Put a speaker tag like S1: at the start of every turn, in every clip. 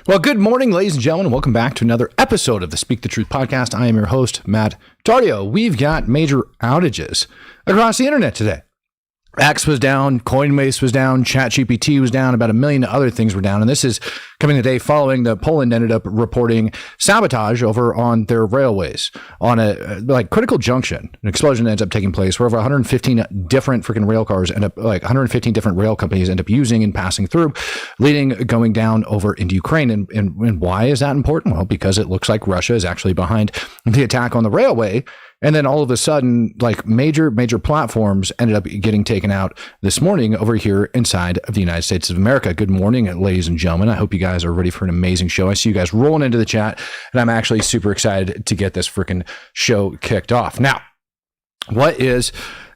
S1: Well, good morning, ladies and gentlemen, and welcome back to another episode of the Speak the Truth podcast. I am your host, Matt Tardio. We've got major outages across the internet today. X was down, Coinbase was down, Chatgpt was down, about a million other things were down. And this is coming the day following the Poland ended up reporting sabotage over on their railways on a critical junction. An explosion ends up taking place where over 115 different freaking rail cars end up 115 different rail companies end up using and passing through, going down over into Ukraine. And why is that important? Well, because it looks like Russia is actually behind the attack on the railway. And then all of a sudden, major platforms ended up getting taken out this morning over here inside of the United States of America. Good morning, ladies and gentlemen. I hope you guys are ready for an amazing show. I see you guys rolling into the chat, and I'm actually super excited to get this freaking show kicked off. Now, what is...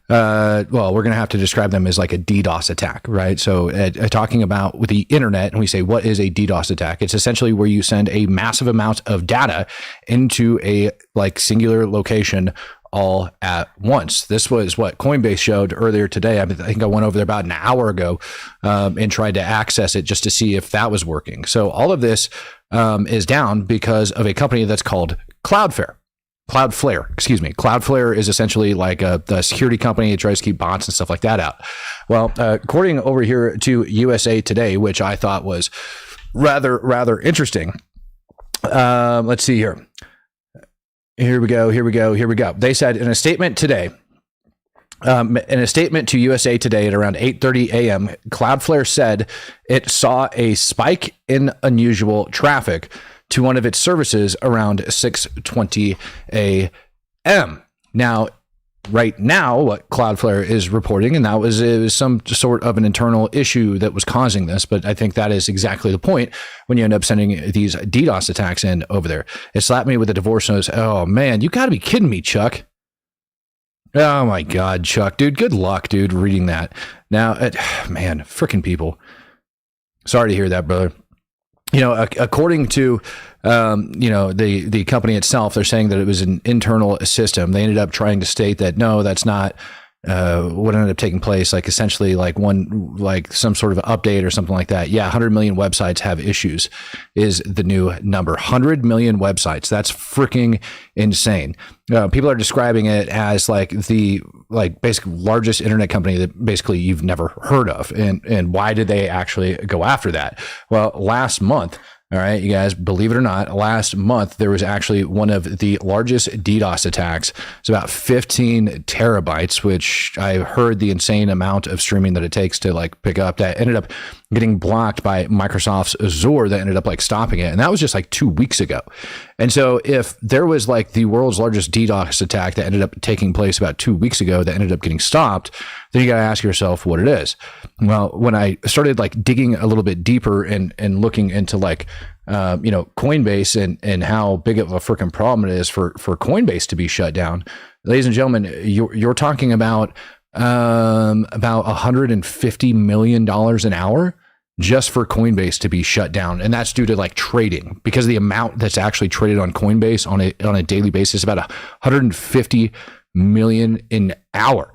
S1: we're going to have to describe them as like a DDoS attack, right? So talking about with the internet, and we say, what is a DDoS attack? It's essentially where you send a massive amount of data into a singular location all at once. This was what Coinbase showed earlier today. I think I went over there about an hour ago and tried to access it just to see if that was working. So all of this is down because of a company that's called Cloudflare. Cloudflare is essentially like the security company that tries to keep bots and stuff like that out. Well, according over here to USA Today, which I thought was rather interesting. Let's see here. Here we go. They said in a statement today, in a statement to USA Today at around 8:30 a.m., Cloudflare said it saw a spike in unusual traffic to one of its services around 6:20 a.m. Now, right now, what Cloudflare is reporting, and it was some sort of an internal issue that was causing this, but I think that is exactly the point when you end up sending these DDoS attacks in over there. It slapped me with a divorce notice. Oh, man, you got to be kidding me, Chuck. Oh, my God, Chuck. Dude, good luck, dude, reading that. Now, man, freaking people. Sorry to hear that, brother. According to, the company itself, they're saying that it was an internal system. They ended up trying to state that, no, that's not what ended up taking place. Essentially some sort of update or something like that. Yeah. 100 million websites have issues is the new number. 100 million websites. That's freaking insane. People are describing it as the basic largest internet company that basically you've never heard of. And why did they actually go after that? Well, last month, all right, you guys, believe it or not, last month, there was actually one of the largest DDoS attacks. It's about 15 terabytes, which I heard the insane amount of streaming that it takes to pick up. That ended up getting blocked by Microsoft's Azure that ended up stopping it. And that was just 2 weeks ago. And so if there was the world's largest DDoS attack that ended up taking place about 2 weeks ago that ended up getting stopped, then you got to ask yourself what it is. Well, when I started digging a little bit deeper and looking into Coinbase and how big of a freaking problem it is for Coinbase to be shut down, ladies and gentlemen, you're talking about $150 million an hour just for Coinbase to be shut down. And that's due to trading, because the amount that's actually traded on Coinbase on a daily basis is about 150 million an hour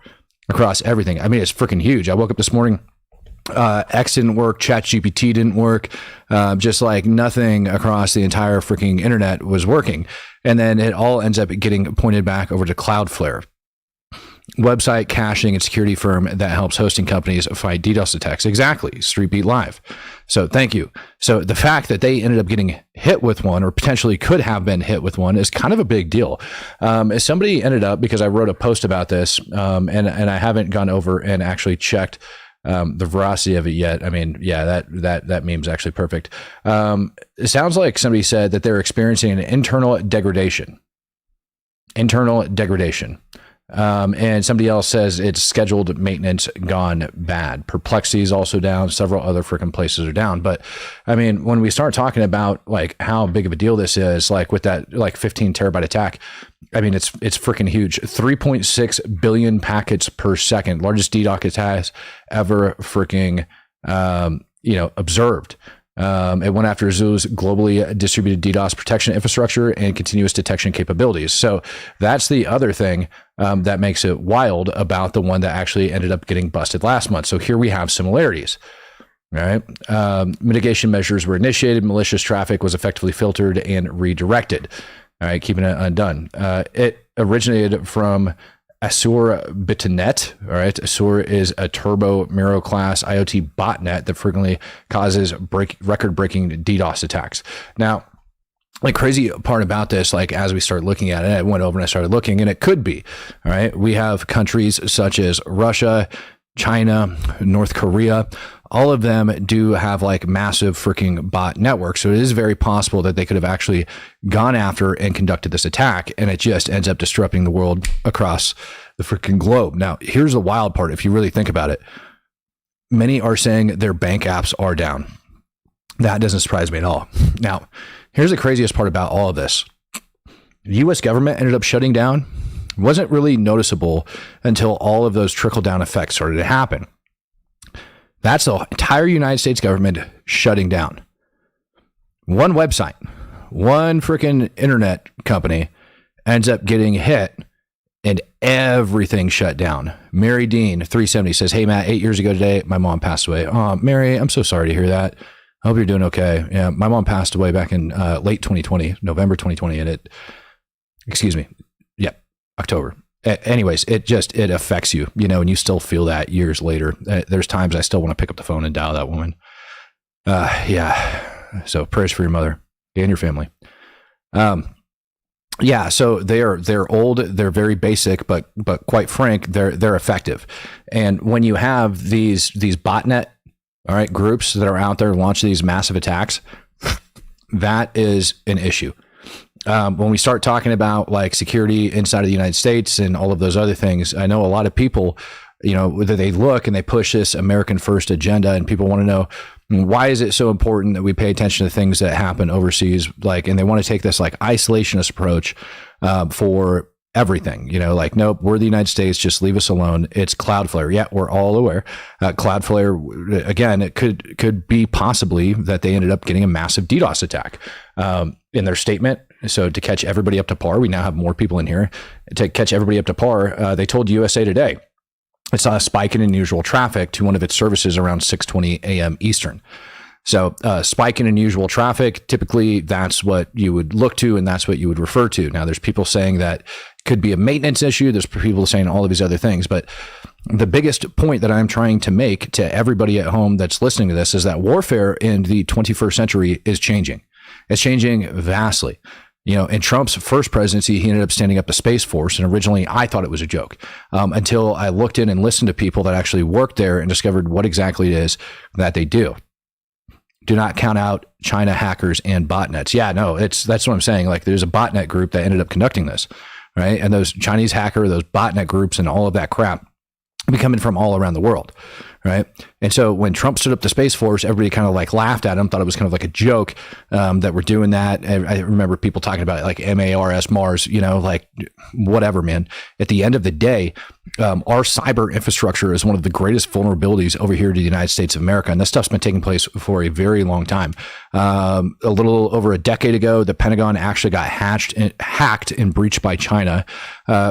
S1: across everything. I mean, it's freaking huge. I woke up this morning, X didn't work, Chatgpt didn't work, just nothing across the entire freaking internet was working. And then it all ends up getting pointed back over to Cloudflare, website caching and security firm that helps hosting companies fight DDoS attacks. Exactly. StreetBeat Live. So thank you. So the fact that they ended up getting hit with one, or potentially could have been hit with one, is kind of a big deal. Somebody ended up, because I wrote a post about this, and I haven't gone over and actually checked the veracity of it yet. I mean, yeah, that meme's actually perfect. It sounds like somebody said that they're experiencing an internal degradation. And somebody else says it's scheduled maintenance gone bad. Perplexity is also down. Several other freaking places are down. But I mean, when we start talking about how big of a deal this is, with that 15 terabyte attack, I mean, it's freaking huge. 3.6 billion packets per second, largest DDoS attacks ever freaking, observed. It went after Azure's globally distributed DDoS protection infrastructure and continuous detection capabilities. So that's the other thing that makes it wild about the one that actually ended up getting busted last month. So here we have similarities. Right. Mitigation measures were initiated. Malicious traffic was effectively filtered and redirected. All right. Keeping it undone. It originated from Azure Bitnet. All right. Azure is a turbo Miro class IoT botnet that frequently causes record breaking DDoS attacks. Now, the crazy part about this, like as we start looking at it, I went over and I started looking, and it could be, all right. We have countries such as Russia, China, North Korea. All of them do have like massive freaking bot networks. So it is very possible that they could have actually gone after and conducted this attack, and it just ends up disrupting the world across the freaking globe. Now, here's the wild part. If you really think about it, many are saying their bank apps are down. That doesn't surprise me at all. Now, here's the craziest part about all of this. The U.S. government ended up shutting down. It wasn't really noticeable until all of those trickle-down effects started to happen. That's the entire United States government shutting down. One website, one freaking internet company ends up getting hit and everything shut down. Mary Dean, 370, says, "Hey, Matt, 8 years ago today, my mom passed away." Oh, Mary, I'm so sorry to hear that. I hope you're doing okay. Yeah, my mom passed away back in late 2020, November 2020, and October. Anyways, it affects you, and you still feel that years later. There's times I still want to pick up the phone and dial that woman. Yeah. So prayers for your mother and your family. Yeah. So they're old. They're very basic, but quite frank, they're effective. And when you have these botnet, all right, groups that are out there launching these massive attacks, that is an issue. When we start talking about like security inside of the United States and all of those other things, I know a lot of people, whether they look and they push this American first agenda, and people want to know, why is it so important that we pay attention to things that happen overseas? And they want to take this like isolationist approach for everything, nope, we're the United States, just leave us alone. It's Cloudflare. Yeah, we're all aware. Cloudflare, again, it could be possibly that they ended up getting a massive DDoS attack in their statement. So to catch everybody up to par, we now have more people in here. To catch everybody up to par, they told USA Today it saw a spike in unusual traffic to one of its services around 6:20 a.m. Eastern. So spike in unusual traffic, typically that's what you would look to and that's what you would refer to. Now, there's people saying that could be a maintenance issue. There's people saying all of these other things. But the biggest point that I'm trying to make to everybody at home that's listening to this is that warfare in the 21st century is changing. It's changing vastly. In Trump's first presidency, he ended up standing up the Space Force. And originally, I thought it was a joke until I looked in and listened to people that actually worked there and discovered what exactly it is that they do. Do not count out China hackers and botnets. Yeah, no, that's what I'm saying. Like, there's a botnet group that ended up conducting this, right? And those Chinese hacker, those botnet groups and all of that crap be coming from all around the world, right? And so when Trump stood up the Space Force, everybody kind of like laughed at him, thought it was kind of like a joke that we're doing that. I remember people talking about it like Mars, like whatever, man. At the end of the day, our cyber infrastructure is one of the greatest vulnerabilities over here to the United States of America. And this stuff's been taking place for a very long time. A little over a decade ago, the Pentagon actually got hacked and breached by China.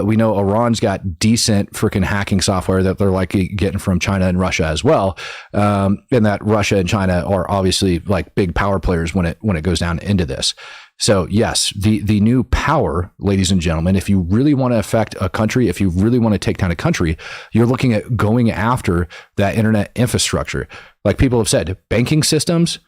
S1: We know Iran's got decent freaking hacking software that they're likely getting from China and Russia as well. And that Russia and China are obviously like big power players when it goes down into this. So yes, the new power, ladies and gentlemen, if you really want to affect a country, if you really want to take down a country, you're looking at going after that internet infrastructure. Like people have said, banking systems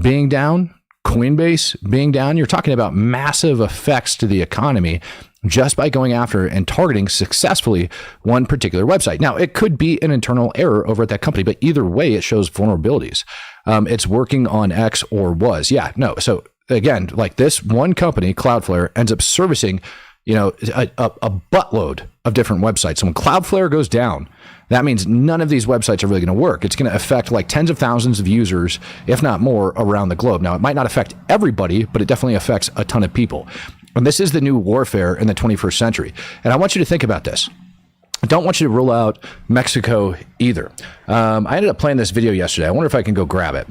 S1: being down, Coinbase being down, you're talking about massive effects to the economy just by going after and targeting successfully one particular website. Now, it could be an internal error over at that company, but either way, it shows vulnerabilities. It's working on X or was. Yeah, no. So again, like this one company, Cloudflare, ends up servicing, a buttload of different websites. So when Cloudflare goes down, that means none of these websites are really going to work. It's going to affect like tens of thousands of users, if not more, around the globe. Now, it might not affect everybody, but it definitely affects a ton of people. And this is the new warfare in the 21st century. And I want you to think about this. I don't want you to rule out Mexico either. I ended up playing this video yesterday. I wonder if I can go grab it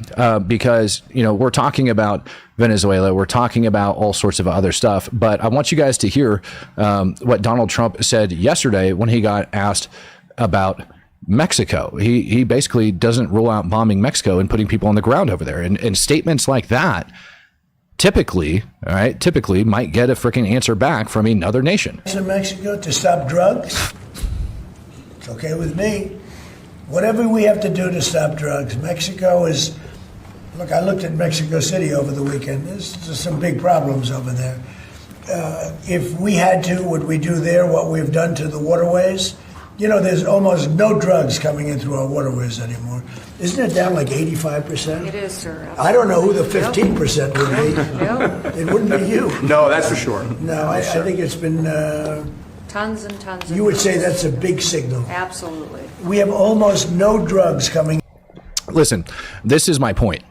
S1: because, we're talking about Venezuela. We're talking about all sorts of other stuff. But I want you guys to hear what Donald Trump said yesterday when he got asked about Mexico. He basically doesn't rule out bombing Mexico and putting people on the ground over there. And statements like that typically might get a freaking answer back from another nation.
S2: In Mexico to stop drugs, it's okay with me. Whatever we have to do to stop drugs. Mexico is, look, I looked at Mexico City over the weekend. There's some big problems over there. If we had to, would we do there what we've done to the waterways? You know, there's almost no drugs coming in through our waterways anymore. Isn't it down like 85%?
S3: It is, sir. Absolutely.
S2: I don't know who the 15% would be.
S3: Yep.
S2: It wouldn't be you.
S4: No, that's for sure.
S2: No, I think it's been...
S3: Tons and tons.
S2: You would say that's a big signal.
S3: Absolutely.
S2: We have almost no drugs coming.
S1: Listen, this is my point.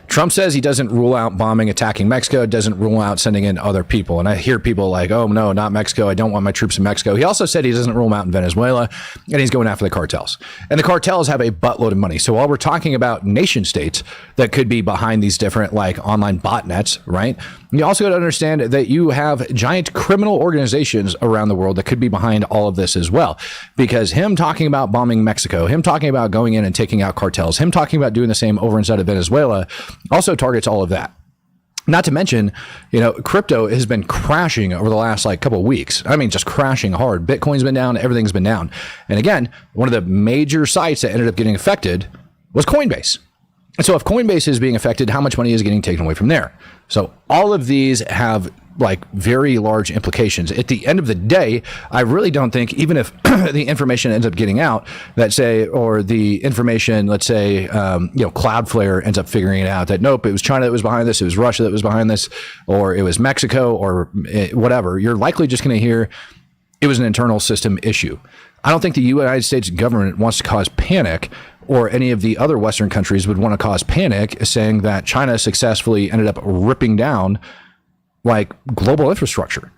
S1: Trump says he doesn't rule out bombing, attacking Mexico, doesn't rule out sending in other people. And I hear people like, oh, no, not Mexico. I don't want my troops in Mexico. He also said he doesn't rule them out in Venezuela, and he's going after the cartels. And the cartels have a buttload of money. So while we're talking about nation states that could be behind these different like online botnets, right? You also got to understand that you have giant criminal organizations around the world that could be behind all of this as well. Because him talking about bombing Mexico, him talking about going in and taking out cartels, him talking about doing the same over inside of Venezuela also targets all of that. Not to mention, you know, crypto has been crashing over the last like couple of weeks. I mean, just crashing hard. Bitcoin's been down. Everything's been down. And again, one of the major sites that ended up getting affected was Coinbase. And so if Coinbase is being affected, how much money is getting taken away from there? So all of these have like very large implications. At the end of the day, I really don't think, even if the information ends up getting out, that say, or the information, let's say, you know, Cloudflare ends up figuring it out that nope, it was China that was behind this, it was Russia that was behind this, or it was Mexico, or whatever. You're likely just going to hear it was an internal system issue. I don't think the United States government wants to cause panic, or any of the other Western countries would want to cause panic saying that China successfully ended up ripping down like global infrastructure.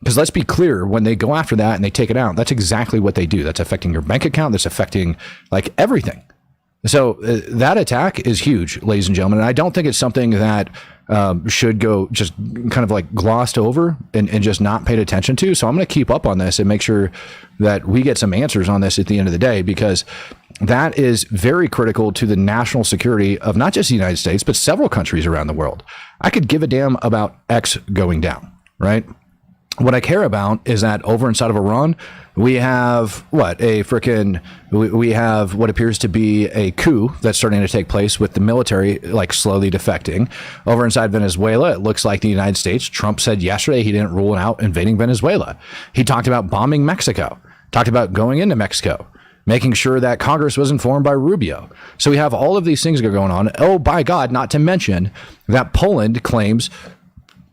S1: Because let's be clear, when they go after that and they take it out, that's exactly what they do. That's affecting your bank account. That's affecting like everything. So that attack is huge, ladies and gentlemen. And I don't think it's something that should go just kind of like glossed over and just not paid attention to. So I'm going to keep up on this and make sure that we get some answers on this at the end of the day, because that is very critical to the national security of not just the United States, but several countries around the world. I could give a damn about X going down, right? What I care about is that over inside of Iran, we have we have what appears to be a coup that's starting to take place with the military like slowly defecting. Over inside Venezuela, it looks like the United States, Trump said yesterday he didn't rule out invading Venezuela. He talked about bombing Mexico, talked about going into Mexico, making sure that Congress was informed by Rubio. So we have all of these things going on. Oh, by God, not to mention that Poland claims,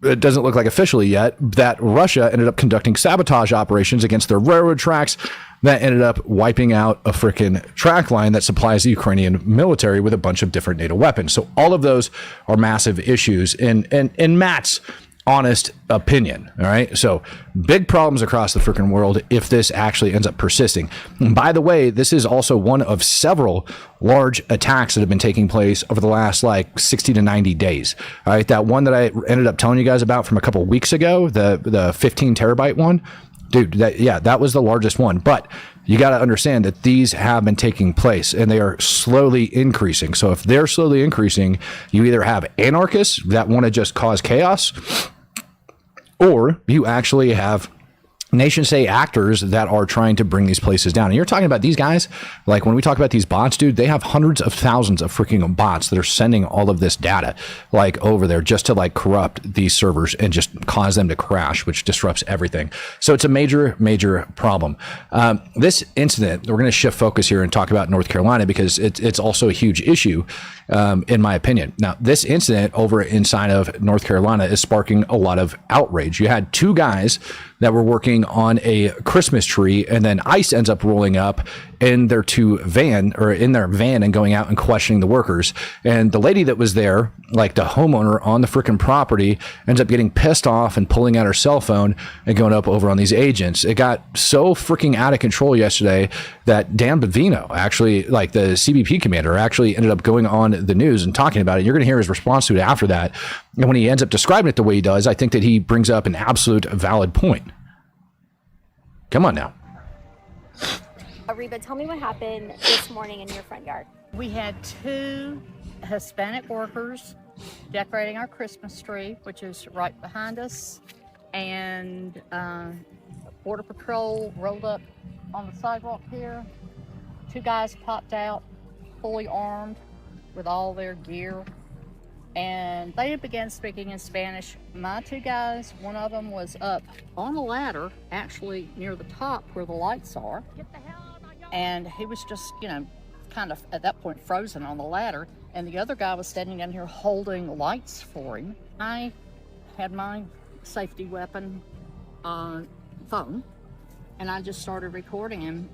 S1: it doesn't look like officially yet, that Russia ended up conducting sabotage operations against their railroad tracks that ended up wiping out a freaking track line that supplies the Ukrainian military with a bunch of different NATO weapons. So all of those are massive issues in Matt's honest opinion. All right. So big problems across the freaking world if this actually ends up persisting. And by the way, this is also one of several large attacks that have been taking place over the last like 60 to 90 days. All right. That one that I ended up telling you guys about from a couple of weeks ago, the 15 terabyte one, dude, that was the largest one. But you got to understand that these have been taking place and they are slowly increasing. So if they're slowly increasing, you either have anarchists that want to just cause chaos, or you actually have nation state actors that are trying to bring these places down. And you're talking about these guys, like when we talk about these bots, dude, they have hundreds of thousands of freaking bots that are sending all of this data like over there just to like corrupt these servers and just cause them to crash, which disrupts everything. So it's a major, major problem. This incident, we're going to shift focus here and talk about North Carolina because it's also a huge issue, in my opinion. Now, this incident over inside of North Carolina is sparking a lot of outrage. You had two guys that were working on a Christmas tree, and then ICE ends up rolling up in their van and going out and questioning the workers. And the lady that was there, like the homeowner on the freaking property, ends up getting pissed off and pulling out her cell phone and going up over on these agents. It got so freaking out of control yesterday that Dan Bavino, actually, like the CBP commander, actually ended up going on the news and talking about it. You're going to hear his response to it after that. And when he ends up describing it the way he does, I think that he brings up an absolute valid point. Come on now.
S4: Reba, tell me what happened this morning in your front yard.
S5: We had 2 Hispanic workers decorating our Christmas tree, which is right behind us, and Border Patrol rolled up on the sidewalk here. 2 guys popped out, fully armed with all their gear, and they began speaking in Spanish. My 2 guys, one of them was up on a ladder, actually near the top where the lights are, and he was just, kind of at that point frozen on the ladder, and the other guy was standing down here holding lights for him. I had my safety weapon phone, and I just started recording him.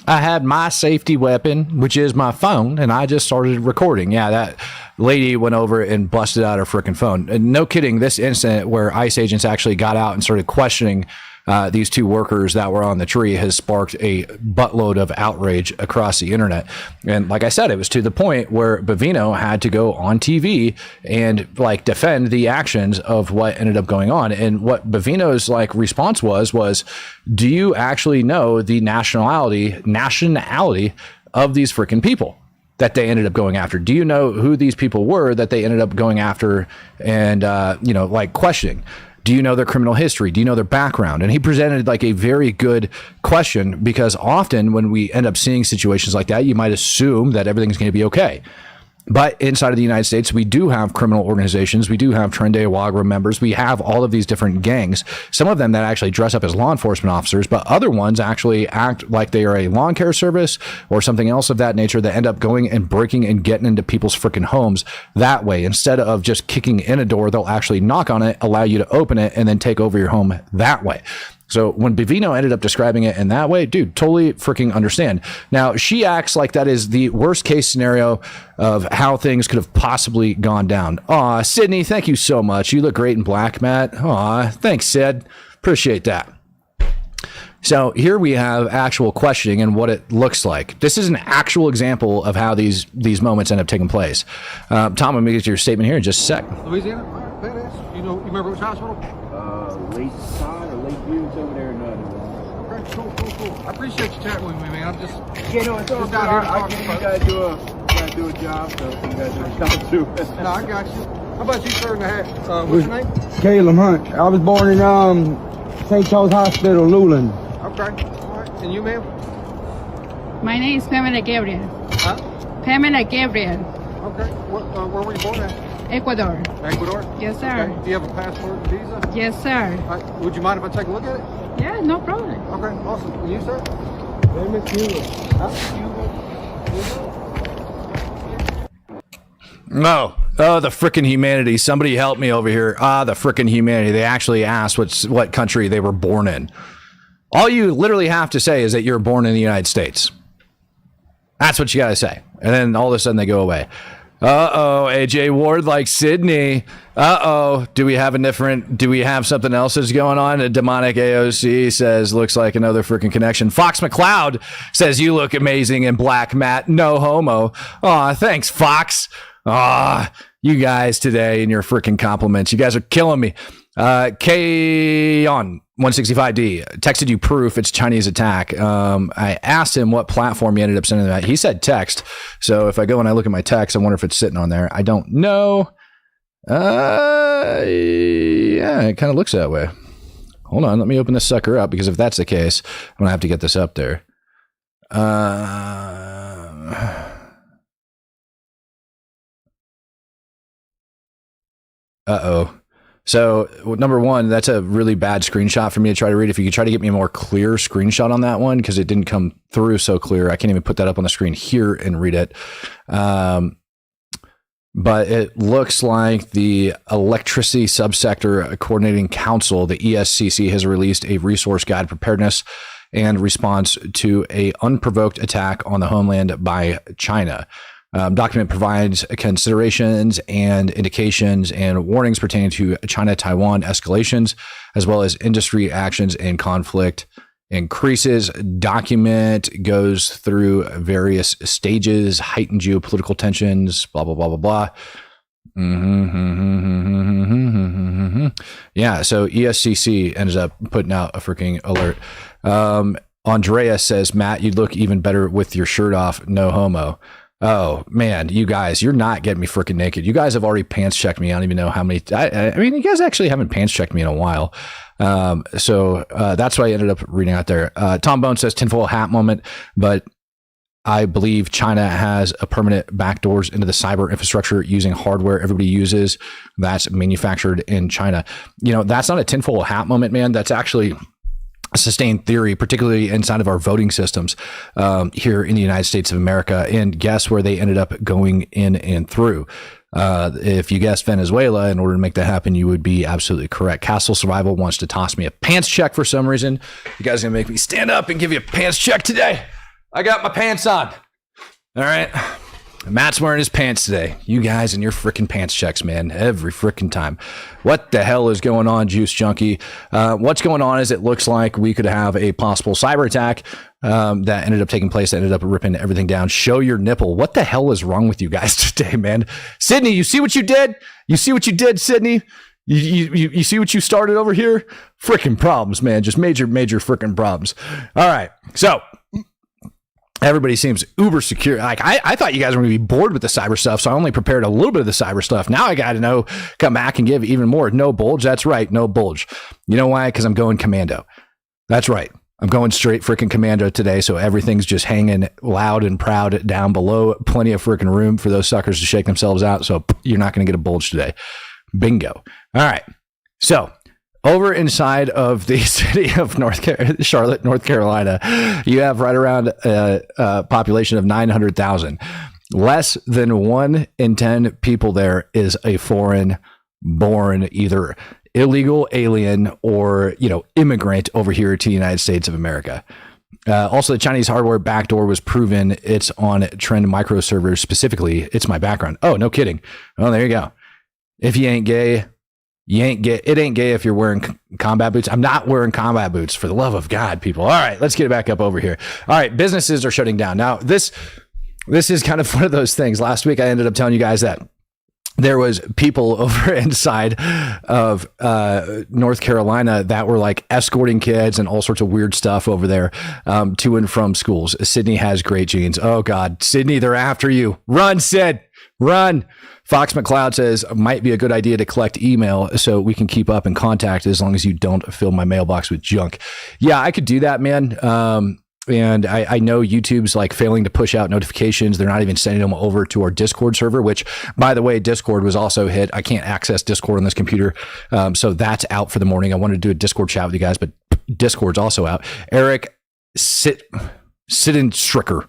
S1: I had my safety weapon, which is my phone, and I just started recording. Yeah, that lady went over and busted out her freaking phone. And no kidding, this incident where ICE agents actually got out and started questioning these 2 workers that were on the tree has sparked a buttload of outrage across the internet. And like I said, it was to the point where Bavino had to go on TV and defend the actions of what ended up going on. And what Bavino's response was, do you actually know the nationality of these freaking people that they ended up going after? Do you know who these people were that they ended up going after and, questioning? Do you know their criminal history? Do you know their background? And he presented a very good question, because often when we end up seeing situations like that, you might assume that everything's going to be okay. But inside of the United States, we do have criminal organizations. We do have Tren de Agua members. We have all of these different gangs, some of them that actually dress up as law enforcement officers, but other ones actually act like they are a lawn care service or something else of that nature, that end up going and breaking and getting into people's freaking homes that way. Instead of just kicking in a door, they'll actually knock on it, allow you to open it, and then take over your home that way. So when Bavino ended up describing it in that way, dude, totally freaking understand. Now, she acts like that is the worst case scenario of how things could have possibly gone down. Aw, Sydney, thank you so much. You look great in black, Matt. Aw, thanks, Sid. Appreciate that. So here we have actual questioning and what it looks like. This is an actual example of how these moments end up taking place. Tom, I'm going to get your statement here in just a sec.
S6: Louisiana? All right, badass. You remember which hospital?
S7: Late Side or Lake View, over there in
S6: Okay, cool. I appreciate you chatting with me, man. I'm just...
S7: Yeah, no, it's all
S6: Just
S7: good.
S6: out here to
S7: I
S6: talk to
S7: you
S6: folks.
S7: gotta do a job, so you gotta do a job too.
S6: No, I got you. How about you, sir, in the hat? What's your name?
S8: Caleb Hunt. I was born in St. Charles Hospital, Luland.
S6: Okay. All right. And you, ma'am?
S9: My name is Pamela Gabriel.
S6: Huh?
S9: Pamela Gabriel,
S6: Okay. Where were you born at?
S9: Ecuador.
S6: Ecuador?
S9: Yes, sir.
S6: Okay. Do you have a passport and visa?
S9: Yes, sir.
S6: All right. Would you mind if I take a look at it?
S9: Yeah, no problem.
S6: Okay, awesome. And you, sir?
S8: Name is Cuba.
S1: No. Oh, the frickin' humanity. Somebody help me over here. The frickin' humanity. They actually asked what country they were born in. All you literally have to say is that you're born in the United States. That's what you got to say. And then all of a sudden they go away. Uh-oh, AJ Ward like Sydney. Uh-oh, do we have something else that's going on? A demonic AOC says, looks like another freaking connection. Fox McCloud says, you look amazing in black, Matt. No homo. Aw, thanks, Fox. Ah, you guys today and your freaking compliments. You guys are killing me. K-On 165D texted you proof it's Chinese attack. I asked him what platform he ended up sending that. He said text. So if I go and I look at my text, I wonder if it's sitting on there. I don't know. Yeah, it kind of looks that way. Hold on, let me open this sucker up, because if that's the case, I'm gonna have to get this up there. Uh-oh. So, number one, that's a really bad screenshot for me to try to read. If you could try to get me a more clear screenshot on that one, because it didn't come through so clear. I can't even put that up on the screen here and read it. But it looks like the Electricity Subsector Coordinating Council, the ESCC, has released a resource guide preparedness and response to a unprovoked attack on the homeland by China. Document provides considerations and indications and warnings pertaining to China-Taiwan escalations, as well as industry actions and conflict increases. Document goes through various stages, heightened geopolitical tensions, blah, blah, blah, blah, blah. Yeah, so ESCC ends up putting out a freaking alert. Andrea says, Matt, you'd look even better with your shirt off. No homo. Oh man, you guys, you're not getting me freaking naked. You guys have already pants checked me. I don't even know how many. I mean, you guys actually haven't pants checked me in a while. So that's why I ended up reading out there. Tom Bone says tinfoil hat moment, but I believe China has a permanent backdoors into the cyber infrastructure using hardware everybody uses that's manufactured in China. You know, that's not a tinfoil hat moment, man. That's actually a sustained theory, particularly inside of our voting systems here in the United States of America. And guess where they ended up going in and through. If you guessed Venezuela, in order to make that happen, you would be absolutely correct. Castle Survival wants to toss me a pants check for some reason. You guys are going to make me stand up and give you a pants check today. I got my pants on. All right. Matt's wearing his pants today. You guys and your freaking pants checks, man. Every freaking time. What the hell is going on, Juice Junkie? What's going on is it looks like we could have a possible cyber attack that ended up taking place, that ended up ripping everything down. Show your nipple. What the hell is wrong with you guys today, man? Sydney, you see what you did? You see what you did, Sydney? You see what you started over here? Freaking problems, man. Just major freaking problems. All right. So everybody seems uber secure. Like I thought you guys were going to be bored with the cyber stuff, so I only prepared a little bit of the cyber stuff. Now I got to know, come back and give even more. No bulge. That's right. No bulge. You know why? Because I'm going commando. That's right. I'm going straight freaking commando today. So everything's just hanging loud and proud down below. Plenty of freaking room for those suckers to shake themselves out. So you're not going to get a bulge today. Bingo. All right. So over inside of the city of Charlotte, North Carolina, you have right around a population of 900,000. Less than 1 in 10 people there is a foreign-born, either illegal alien or, immigrant over here to the United States of America. Also, the Chinese hardware backdoor was proven. It's on Trend microservers specifically. It's my background. Oh, no kidding. Oh, there you go. If you ain't gay, you ain't gay. It ain't gay if you're wearing combat boots. I'm not wearing combat boots, for the love of God, people. All right, let's get it back up over here. All right, businesses are shutting down. Now, this is kind of one of those things. Last week, I ended up telling you guys that there was people over inside of North Carolina that were like escorting kids and all sorts of weird stuff over there to and from schools. Sydney has great genes. Oh, God. Sydney, they're after you. Run, Sid. Run. Fox McCloud says, might be a good idea to collect email so we can keep up in contact as long as you don't fill my mailbox with junk. Yeah, I could do that, man. And I know YouTube's like failing to push out notifications. They're not even sending them over to our Discord server, which, by the way, Discord was also hit. I can't access Discord on this computer. So that's out for the morning. I wanted to do a Discord chat with you guys, but Discord's also out. Eric Stricker.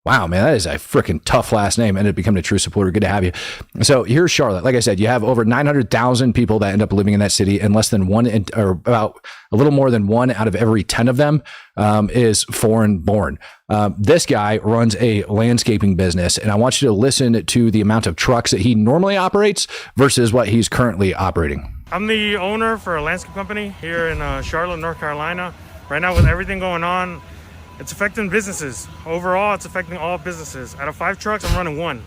S1: Wow, man, that is a freaking tough last name. Ended up becoming a true supporter. Good to have you. So here's Charlotte. Like I said, you have over 900,000 people that end up living in that city, and less than or about a little more than 1 out of every 10 of them is foreign born. This guy runs a landscaping business, and I want you to listen to the amount of trucks that he normally operates versus what he's currently operating.
S10: I'm the owner for a landscape company here in Charlotte, North Carolina. Right now, with everything going on, it's affecting businesses. Overall, it's affecting all businesses. Out of 5 trucks, I'm running 1.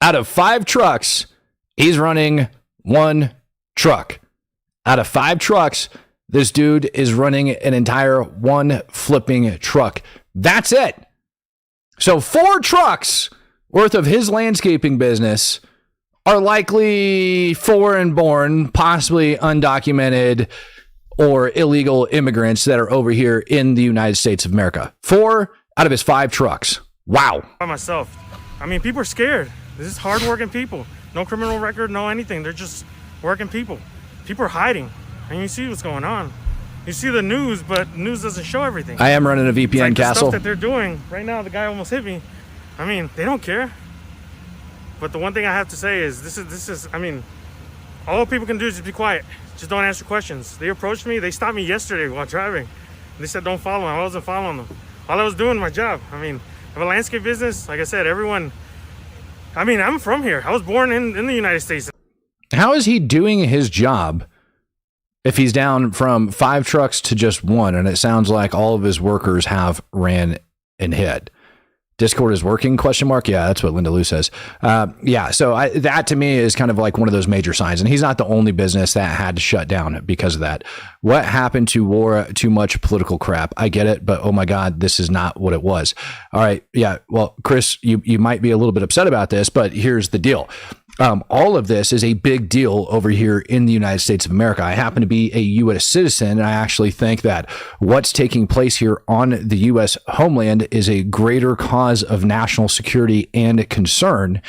S1: Out of 5 trucks, he's running 1 truck. Out of 5 trucks, this dude is running an entire 1 flipping truck. That's it. So 4 trucks worth of his landscaping business are likely foreign born, possibly undocumented, or illegal immigrants that are over here in the United States of America. 4 out of his 5 trucks. Wow.
S10: By myself. I mean, people are scared. This is hardworking people. No criminal record, no anything. They're just working people. People are hiding. And you see what's going on. You see the news, but news doesn't show everything.
S1: I am running a VPN,
S10: it's like
S1: Castle.
S10: The stuff that they're doing right now, the guy almost hit me. I mean, they don't care. But the one thing I have to say is this is, I mean, all people can do is just be quiet. Just don't answer questions. They approached me. They stopped me yesterday while driving. They said, don't follow them. I wasn't following them. All I was doing my job. I mean, I have a landscape business. Like I said, everyone, I mean, I'm from here. I was born in the United States.
S1: How is he doing his job if he's down from 5 trucks to just 1? And it sounds like all of his workers have ran and hid. Discord is working, question mark. Yeah, that's what Linda Lou says. Yeah, so that to me is kind of like one of those major signs. And he's not the only business that had to shut down because of that. What happened to war? Too much political crap. I get it, but oh my God, this is not what it was. All right, yeah, well, Chris, you might be a little bit upset about this, but here's the deal. All of this is a big deal over here in the United States of America. I happen to be a U.S. citizen, and I actually think that what's taking place here on the U.S. homeland is a greater cause of national security and concern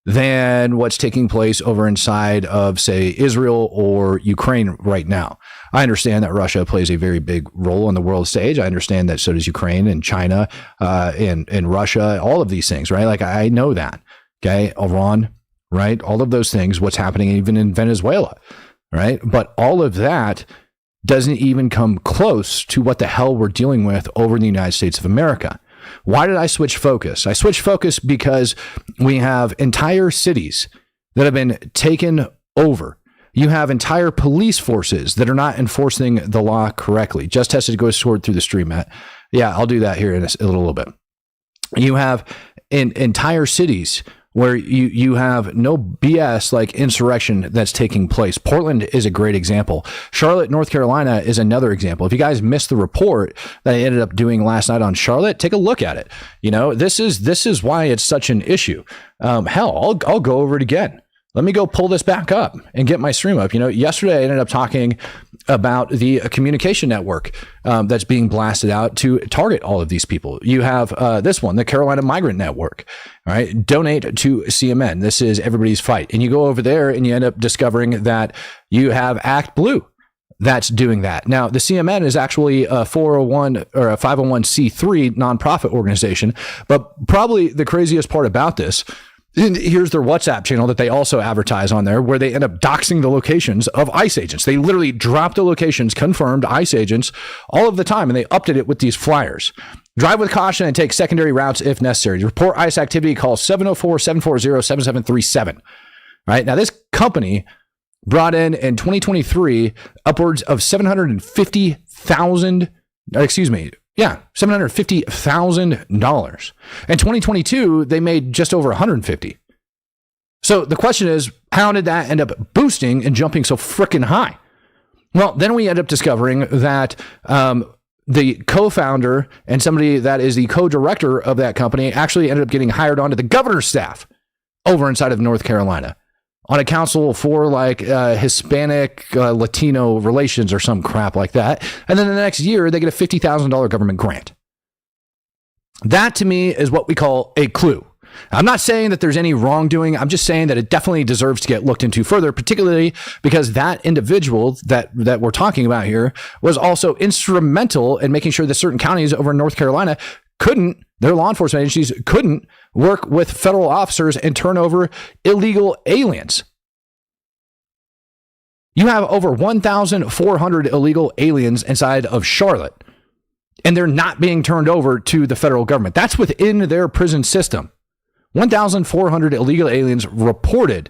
S1: than what's taking place over inside of, say, Israel or Ukraine right now. I understand that Russia plays a very big role on the world stage. I understand that so does Ukraine and China and Russia, all of these things, right? Like, I know that, okay? Iran, right? All of those things, what's happening even in Venezuela, right? But all of that doesn't even come close to what the hell we're dealing with over in the United States of America. Why did I switch focus? I switched focus because we have entire cities that have been taken over. You have entire police forces that are not enforcing the law correctly. Just tested to go sword through the stream, Matt. Yeah, I'll do that here in a little bit. You have entire cities where you have no BS like insurrection that's taking place. Portland is a great example. Charlotte, North Carolina is another example. If you guys missed the report that I ended up doing last night on Charlotte, take a look at it. You know, this is why it's such an issue. Hell, I'll go over it again. Let me go pull this back up and get my stream up. You know, yesterday I ended up talking about the communication network that's being blasted out to target all of these people. You have this one, the Carolina Migrant Network. All right, donate to CMN. This is everybody's fight. And you go over there and you end up discovering that you have Act Blue that's doing that. Now, the CMN is actually a 401 or a 501c3 nonprofit organization. But probably the craziest part about this, here's their WhatsApp channel that they also advertise on there, where they end up doxing the locations of ICE agents. They literally drop the locations, confirmed ICE agents all of the time, and they update it with these flyers. Drive with caution and take secondary routes if necessary. To report ICE activity, call 704-740-7737. Right now, this company brought in 2023 upwards of $750,000. $750,000. In 2022, they made just over 150. So the question is, how did that end up boosting and jumping so freaking high? Well, then we end up discovering that the co-founder and somebody that is the co-director of that company actually ended up getting hired onto the governor's staff over inside of North Carolina on a council for like Hispanic Latino relations or some crap like that. And then the next year, they get a $50,000 government grant. That to me is what we call a clue. I'm not saying that there's any wrongdoing. I'm just saying that it definitely deserves to get looked into further, particularly because that individual that we're talking about here was also instrumental in making sure that certain counties over in North Carolina their law enforcement agencies couldn't work with federal officers and turn over illegal aliens. You have over 1,400 illegal aliens inside of Charlotte, and they're not being turned over to the federal government. That's within their prison system. 1,400 illegal aliens reported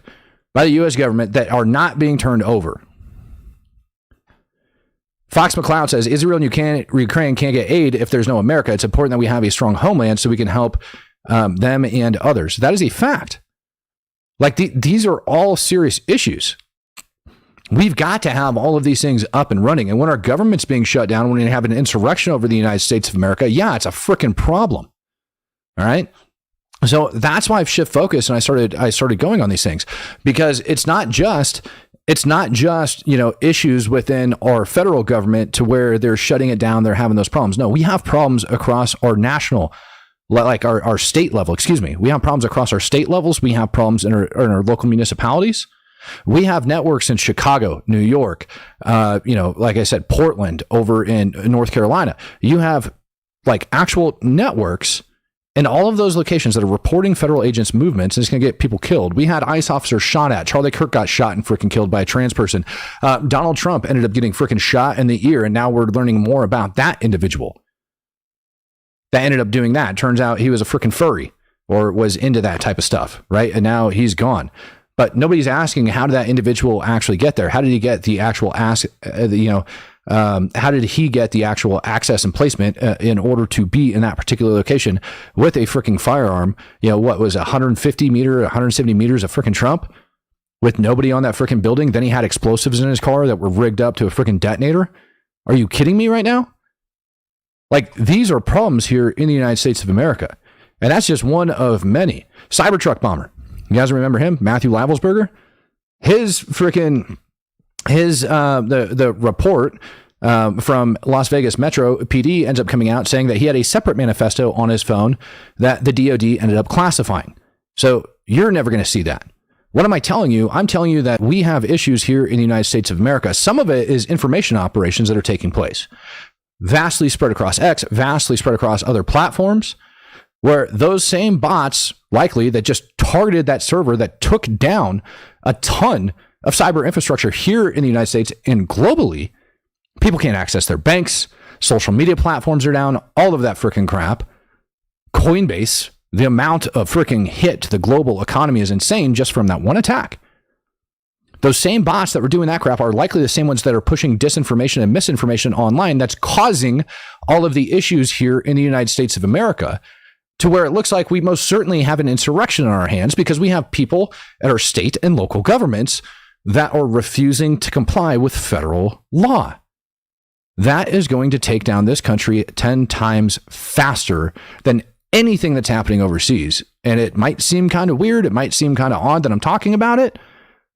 S1: by the U.S. government that are not being turned over. Fox McCloud says, Israel and Ukraine can't get aid if there's no America. It's important that we have a strong homeland so we can help them and others. That is a fact. Like these are all serious issues. We've got to have all of these things up and running. And when our government's being shut down, when we have an insurrection over the United States of America, yeah, it's a freaking problem. All right. So that's why I've shifted focus and I started going on these things, because it's not just, issues within our federal government to where they're shutting it down. They're having those problems. No, we have problems across our national, like our state level, We have problems across our state levels. We have problems in our local municipalities. We have networks in Chicago, New York, like I said, Portland over in North Carolina. You have like actual networks in all of those locations that are reporting federal agents' movements, and it's going to get people killed. We had ICE officers shot at. Charlie Kirk got shot and freaking killed by a trans person. Donald Trump ended up getting freaking shot in the ear, and now we're learning more about that individual that ended up doing that. Turns out he was a freaking furry or was into that type of stuff, right? And now he's gone. But nobody's asking, how did that individual actually get there? How did he get the actual How did he get the actual access and placement in order to be in that particular location with a freaking firearm? What was 170 meters of freaking Trump with nobody on that freaking building? Then he had explosives in his car that were rigged up to a freaking detonator. Are you kidding me right now? Like, these are problems here in the United States of America. And that's just one of many. Cybertruck bomber. You guys remember him? Matthew Lavelsberger? The report from Las Vegas Metro PD ends up coming out saying that he had a separate manifesto on his phone that the DOD ended up classifying. So you're never going to see that. What am I telling you? I'm telling you that we have issues here in the United States of America. Some of it is information operations that are taking place, vastly spread across X, vastly spread across other platforms, where those same bots, likely that just targeted that server that took down a ton of cyber infrastructure here in the United States and globally, people can't access their banks, social media platforms are down, all of that freaking crap. Coinbase, the amount of freaking hit to the global economy is insane just from that one attack. Those same bots that were doing that crap are likely the same ones that are pushing disinformation and misinformation online that's causing all of the issues here in the United States of America, to where it looks like we most certainly have an insurrection on our hands because we have people at our state and local governments that are refusing to comply with federal law. That is going to take down this country 10 times faster than anything that's happening overseas. And it might seem kind of weird. It might seem kind of odd that I'm talking about it,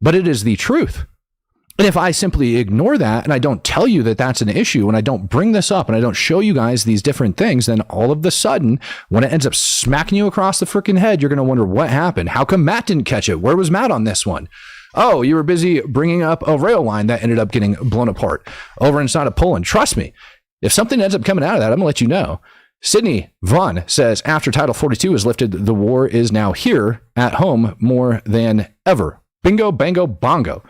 S1: but it is the truth. And if I simply ignore that and I don't tell you that that's an issue and I don't bring this up and I don't show you guys these different things, then all of a sudden, when it ends up smacking you across the freaking head, you're going to wonder what happened. How come Matt didn't catch it? Where was Matt on this one? Oh, you were busy bringing up a rail line that ended up getting blown apart over inside of Poland. Trust me, if something ends up coming out of that, I'm going to let you know. Sydney Vaughn says, after Title 42 is lifted, the war is now here at home more than ever. Bingo, bango, bongo.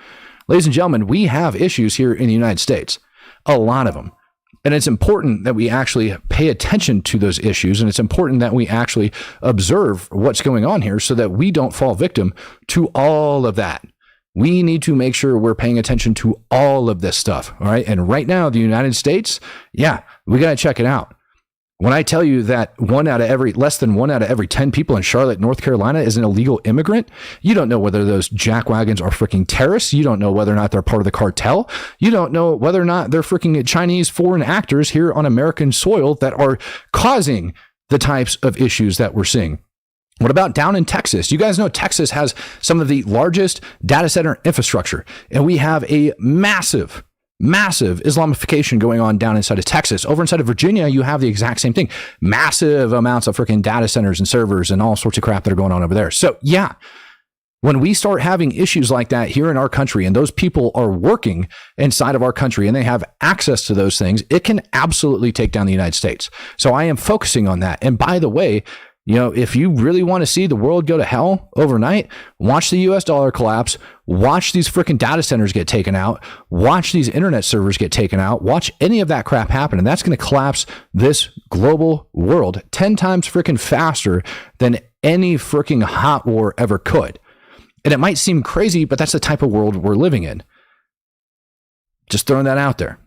S1: Ladies and gentlemen, we have issues here in the United States, a lot of them. And it's important that we actually pay attention to those issues. And it's important that we actually observe what's going on here so that we don't fall victim to all of that. We need to make sure we're paying attention to all of this stuff. All right. And right now, the United States, we got to check it out. When I tell you that less than one out of every 10 people in Charlotte, North Carolina is an illegal immigrant, you don't know whether those jackwagons are freaking terrorists. You don't know whether or not they're part of the cartel. You don't know whether or not they're freaking Chinese foreign actors here on American soil that are causing the types of issues that we're seeing. What about down in Texas? You guys know Texas has some of the largest data center infrastructure, and we have a massive Islamification going on down inside of Texas. Over inside of Virginia, you have the exact same thing. Massive amounts of freaking data centers and servers and all sorts of crap that are going on over there. So when we start having issues like that here in our country and those people are working inside of our country and they have access to those things, it can absolutely take down the United States. So I am focusing on that. And by the way, if you really want to see the world go to hell overnight, watch the US dollar collapse, watch these freaking data centers get taken out, watch these internet servers get taken out, watch any of that crap happen. And that's going to collapse this global world 10 times freaking faster than any freaking hot war ever could. And it might seem crazy, but that's the type of world we're living in. Just throwing that out there.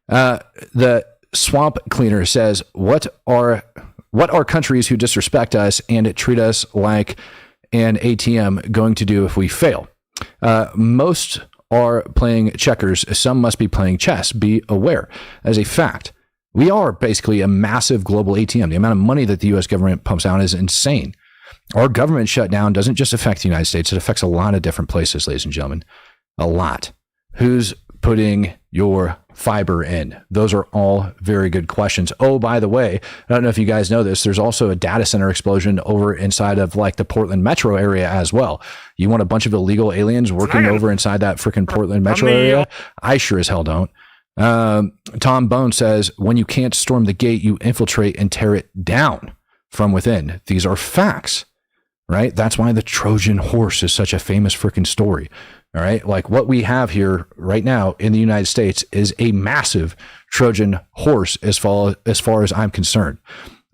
S1: The Swamp Cleaner says, what are countries who disrespect us and treat us like an ATM going to do if we fail? Most are playing checkers. Some must be playing chess. Be aware. As a fact, we are basically a massive global ATM. The amount of money that the U.S. government pumps out is insane. Our government shutdown doesn't just affect the United States. It affects a lot of different places, ladies and gentlemen. A lot. Who's putting your fiber in? Those are all very good questions. Oh, by the way, I don't know if you guys know this, there's also a data center explosion over inside of like the Portland metro area as well. You want a bunch of illegal aliens working over inside that freaking Portland metro area? I sure as hell don't. Tom Bone says, when you can't storm the gate, you infiltrate and tear it down from within. These are facts, right? That's why the Trojan horse is such a famous freaking story. All right. Like what we have here right now in the United States is a massive Trojan horse as far as I'm concerned.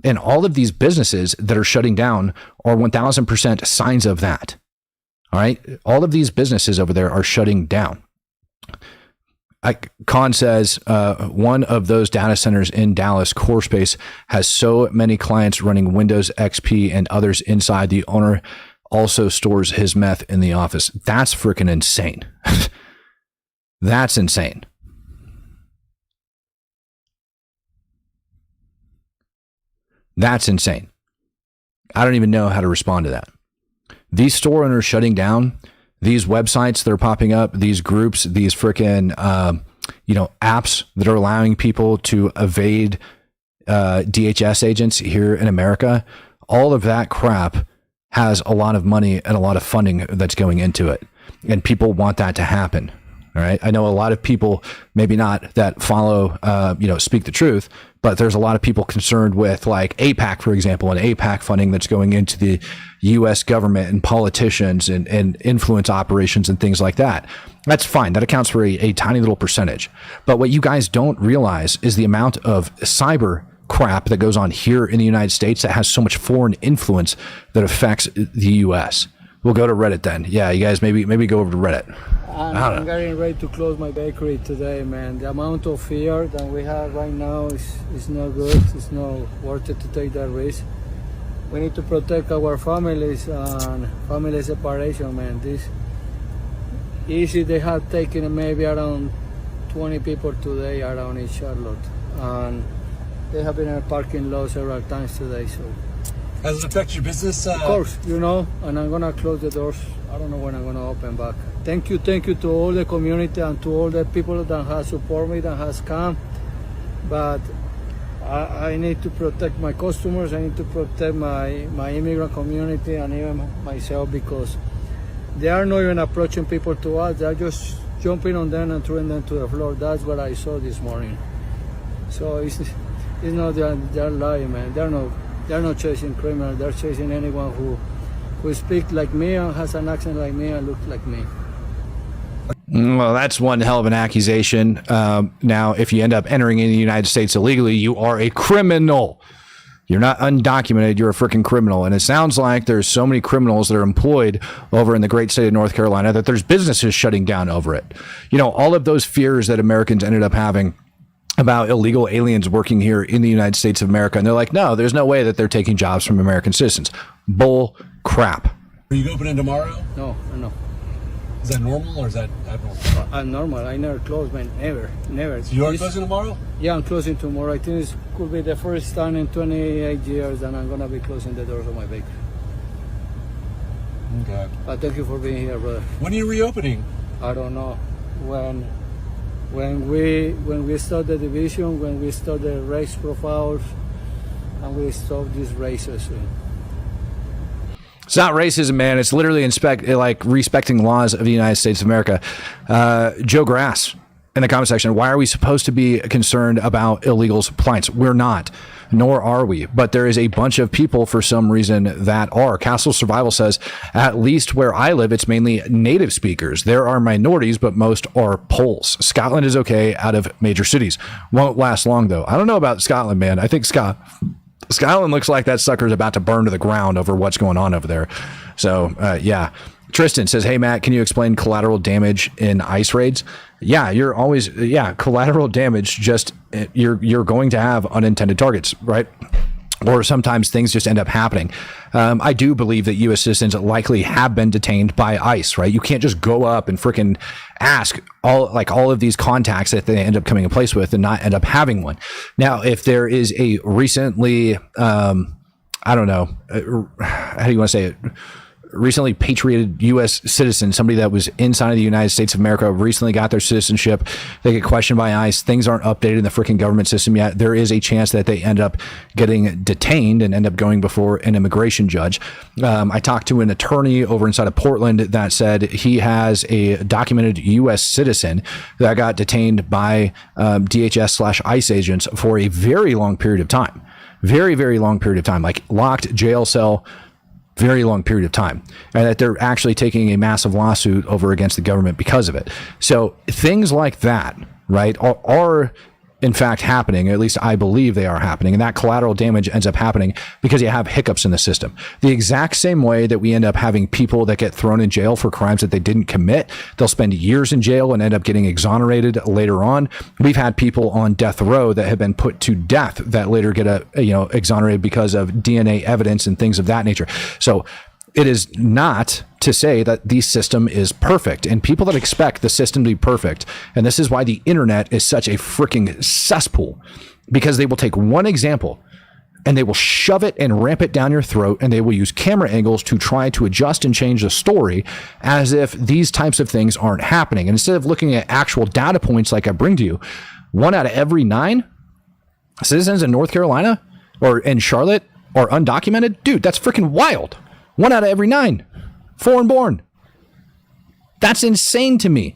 S1: And all of these businesses that are shutting down are 1000% signs of that. All right. All of these businesses over there are shutting down. Khan says one of those data centers in Dallas, CoreSpace, has so many clients running Windows XP and others inside. The owner also stores his meth in the office. That's freaking insane. That's insane. That's insane. I don't even know how to respond to that. These store owners shutting down, these websites that are popping up, these groups, these freaking, apps that are allowing people to evade DHS agents here in America, all of that crap has a lot of money and a lot of funding that's going into it. And people want that to happen. All right. I know a lot of people, maybe not that follow, speak the truth, but there's a lot of people concerned with like APAC, for example, and APAC funding that's going into the U.S. government and politicians and influence operations and things like that. That's fine. That accounts for a tiny little percentage. But what you guys don't realize is the amount of cyber crap that goes on here in the United States that has so much foreign influence that affects the U.S. We'll go to Reddit then. Yeah, you guys maybe go over to Reddit.
S11: I'm getting ready to close my bakery today, man. The amount of fear that we have right now is not good. It's not worth it to take that risk. We need to protect our families and family separation, man. This easy, they have taken maybe around 20 people today around in Charlotte. And they have been in a parking lot several times today, so.
S12: Has it affected your business?
S11: Of course, and I'm gonna close the doors. I don't know when I'm gonna open back. Thank you to all the community and to all the people that have supported me, that has come. But I need to protect my customers. I need to protect my immigrant community and even myself, because they are not even approaching people to us. They're just jumping on them and throwing them to the floor. That's what I saw this morning. So it's not they're lying, man. They're not chasing criminals. They're chasing anyone who speaks like me and has an accent like me and looks like me.
S1: Well, that's one hell of an accusation. Now, if you end up entering in the United States illegally, you are a criminal. You're not undocumented. You're a freaking criminal. And it sounds like there's so many criminals that are employed over in the great state of North Carolina that there's businesses shutting down over it. All of those fears that Americans ended up having about illegal aliens working here in the United States of America. And they're like, no, there's no way that they're taking jobs from American citizens. Bull crap.
S12: Are you opening tomorrow?
S11: No.
S12: Is that normal or is that abnormal?
S11: I'm normal. I never close, man. Never.
S12: So you are closing tomorrow?
S11: Yeah, I'm closing tomorrow. I think it could be the first time in 28 years that I'm going to be closing the doors of my bakery.
S12: Okay.
S11: But thank you for being here, brother.
S12: When are you reopening?
S11: I don't know. When we start the division, when we start the race profiles, and we stop these races.
S1: It's not racism, man. It's literally respecting laws of the United States of America. Joe Grass in the comment section, why are we supposed to be concerned about illegals' plights? We're not, nor are we. But there is a bunch of people for some reason that are. Castle Survival says, at least where I live, it's mainly native speakers. There are minorities, but most are Poles. Scotland is okay out of major cities. Won't last long, though. I don't know about Scotland, man. I think Scotland looks like that sucker's about to burn to the ground over what's going on over there. So, yeah. Tristan says, hey, Matt, can you explain collateral damage in ICE raids? Yeah, collateral damage, just you're going to have unintended targets, right? Or sometimes things just end up happening. I do believe that U.S. citizens likely have been detained by ICE, right? You can't just go up and freaking ask all of these contacts that they end up coming in place with and not end up having one. Now, if there is a recently, I don't know, how do you want to say it? Recently patrioted U.S. citizen, somebody that was inside of the United States of America, recently got their citizenship. They get questioned by ICE. Things aren't updated in the freaking government system yet. There is a chance that they end up getting detained and end up going before an immigration judge. I talked to an attorney over inside of Portland that said he has a documented U.S. citizen that got detained by DHS/ICE agents for a very long period of time. Very, very long period of time, like locked jail cell, very long period of time, and that they're actually taking a massive lawsuit over against the government because of it. So things like that, right, are in fact happening. At least I believe they are happening. And that collateral damage ends up happening because you have hiccups in the system. The exact same way that we end up having people that get thrown in jail for crimes that they didn't commit. They'll spend years in jail and end up getting exonerated later on. We've had people on death row that have been put to death that later get exonerated because of DNA evidence and things of that nature. So it is not to say that the system is perfect, and people that expect the system to be perfect, and this is why the internet is such a freaking cesspool, because they will take one example and they will shove it and ramp it down your throat, and they will use camera angles to try to adjust and change the story as if these types of things aren't happening. And instead of looking at actual data points like I bring to you, 1 out of every 9 citizens in North Carolina or in Charlotte are undocumented. Dude, that's freaking wild. 1 out of every 9 foreign born. That's insane to me.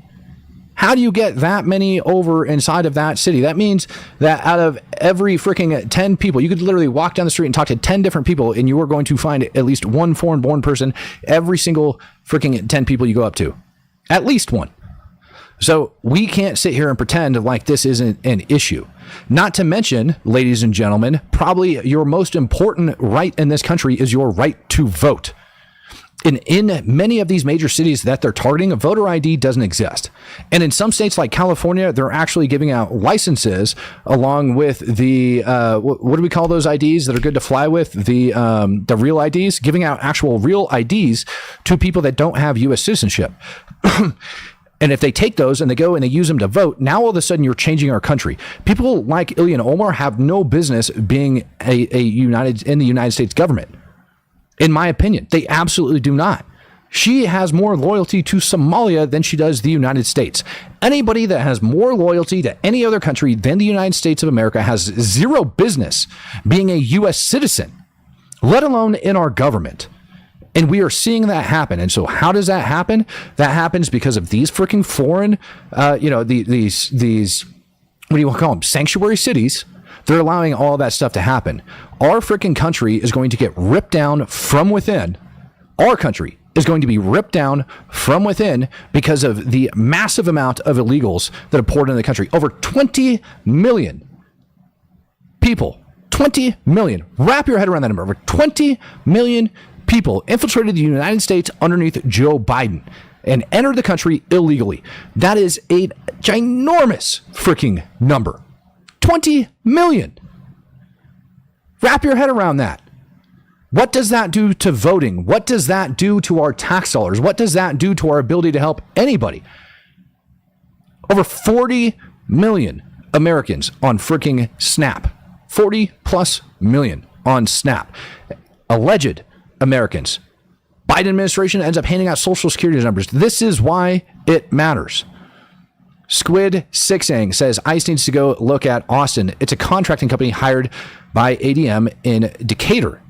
S1: How do you get that many over inside of that city? That means that out of every freaking 10 people, you could literally walk down the street and talk to 10 different people, and you are going to find at least one foreign born person every single freaking 10 people you go up to. At least one. So we can't sit here and pretend like this isn't an issue. Not to mention, ladies and gentlemen, probably your most important right in this country is your right to vote. In many of these major cities that they're targeting, voter ID doesn't exist. And in some states like California, they're actually giving out licenses along with the, what do we call those IDs that are good to fly with? The real IDs, giving out actual real IDs to people that don't have U.S. citizenship. And if they take those and they go and they use them to vote, now all of a sudden you're changing our country. People like Ilhan Omar have no business being in the United States government. In my opinion, they absolutely do not. She has more loyalty to Somalia than she does the United States. Anybody that has more loyalty to any other country than the United States of America has zero business being a U.S. citizen, let alone in our government. And we are seeing that happen. And so how does that happen? That happens because of these freaking foreign, these, what do you want to call them? Sanctuary cities. They're allowing all that stuff to happen. Our freaking country is going to get ripped down from within. Our country is going to be ripped down from within because of the massive amount of illegals that have poured into the country. Over 20 million people. 20 million. Wrap your head around that number. Over 20 million people infiltrated the United States underneath Joe Biden and entered the country illegally. That is a ginormous freaking number. 20 million. Wrap your head around that. What does that do to voting? What does that do to our tax dollars? What does that do to our ability to help anybody? Over 40 million Americans on freaking Snap. 40 plus million on Snap. Alleged Americans. Biden administration ends up handing out social security numbers. This is why it matters. Squid Sixang says ICE needs to go look at Austin. It's a contracting company hired by ADM in Decatur.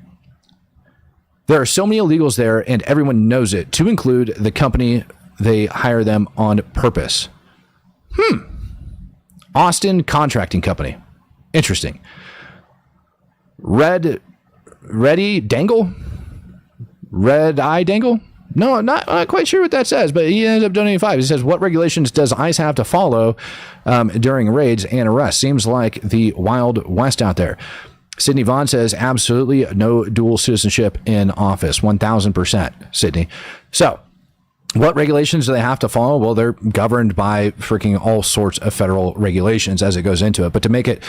S1: There are so many illegals there, and everyone knows it, to include the company they hire them on purpose. Austin Contracting Company. Interesting. Red Dangle? Red Eye Dangle? No, not quite sure what that says, but he ended up donating 5. He says, what regulations does ICE have to follow during raids and arrests? Seems like the Wild West out there. Sydney Vaughn says, absolutely no dual citizenship in office. 1,000%, Sydney. So, what regulations do they have to follow? Well, they're governed by freaking all sorts of federal regulations as it goes into it. But to make it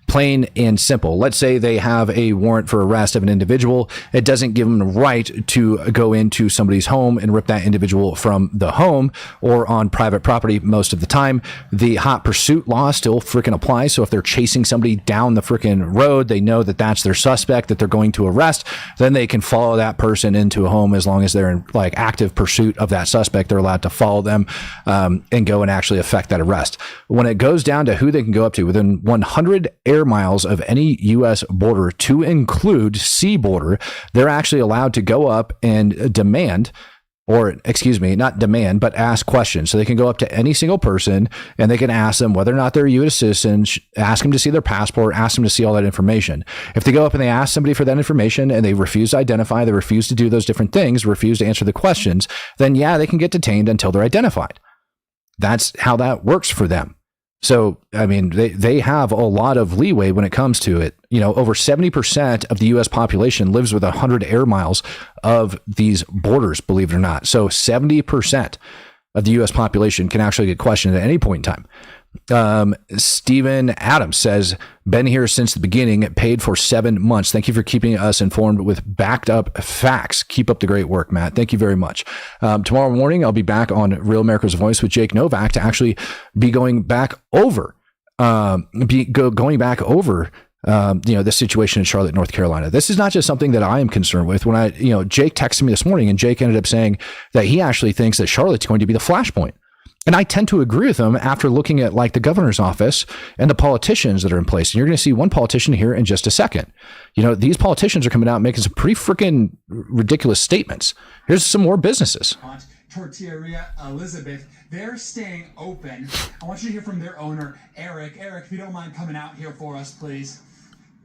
S1: plain and simple, let's say they have a warrant for arrest of an individual. It doesn't give them the right to go into somebody's home and rip that individual from the home or on private property most of the time. The hot pursuit law still freaking applies. So if they're chasing somebody down the freaking road, they know that that's their suspect that they're going to arrest, then they can follow that person into a home as long as they're in like active pursuit of that suspect. They're allowed to follow them and go and actually effect that arrest. When it goes down to who they can go up to, within 100 air miles of any U.S. border, to include sea border, they're actually allowed to go up and demand, or excuse me, not demand, but ask questions. So they can go up to any single person and they can ask them whether or not they're U.S. citizens, ask them to see their passport, ask them to see all that information. If they go up and they ask somebody for that information and they refuse to identify, they refuse to do those different things, refuse to answer the questions, then yeah, they can get detained until they're identified. That's how that works for them. So, I mean, they have a lot of leeway when it comes to it. You know, over 70% of the U.S. population lives within 100 air miles of these borders, believe it or not. So 70% of the U.S. population can actually get questioned at any point in time. Stephen Adams says, been here since the beginning, paid for 7 months. Thank you for keeping us informed with backed up facts. Keep up the great work, Matt. Thank you very much. Tomorrow morning, I'll be back on Real America's Voice with Jake Novak to actually be going back over, the situation in Charlotte, North Carolina. This is not just something that I am concerned with. When Jake texted me this morning, and Jake ended up saying that he actually thinks that Charlotte's going to be the flashpoint. And I tend to agree with him after looking at like the governor's office and the politicians that are in place. And you're going to see one politician here in just a second. You know, these politicians are coming out making some pretty freaking ridiculous statements. Here's some more businesses.
S13: Tortilleria Elizabeth, they're staying open. I want you to hear from their owner, Eric. Eric, if you don't mind coming out here for us, please.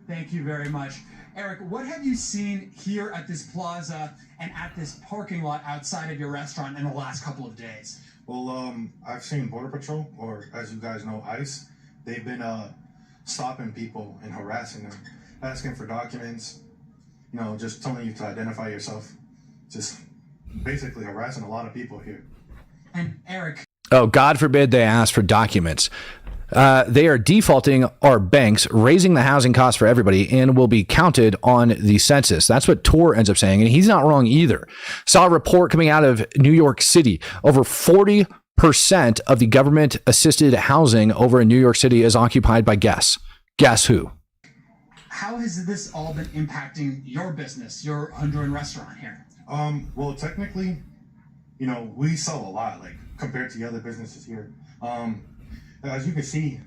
S13: Thank you very much. Eric, what have you seen here at this plaza and at this parking lot outside of your restaurant in the last couple of days?
S14: Well, I've seen Border Patrol, or as you guys know, ICE. They've been stopping people and harassing them, asking for documents, just telling you to identify yourself. Just basically harassing a lot of people here.
S13: And Eric.
S1: Oh, God forbid they ask for documents. They are defaulting our banks, raising the housing costs for everybody, and will be counted on the census. That's what Tor ends up saying, and he's not wrong either. Saw a report coming out of New York City. Over 40% of the government-assisted housing over in New York City is occupied by guess. Guess who?
S13: How has this all been impacting your business, your Honduran restaurant here?
S14: Well, technically, we sell a lot, like, compared to the other businesses here. As you can see,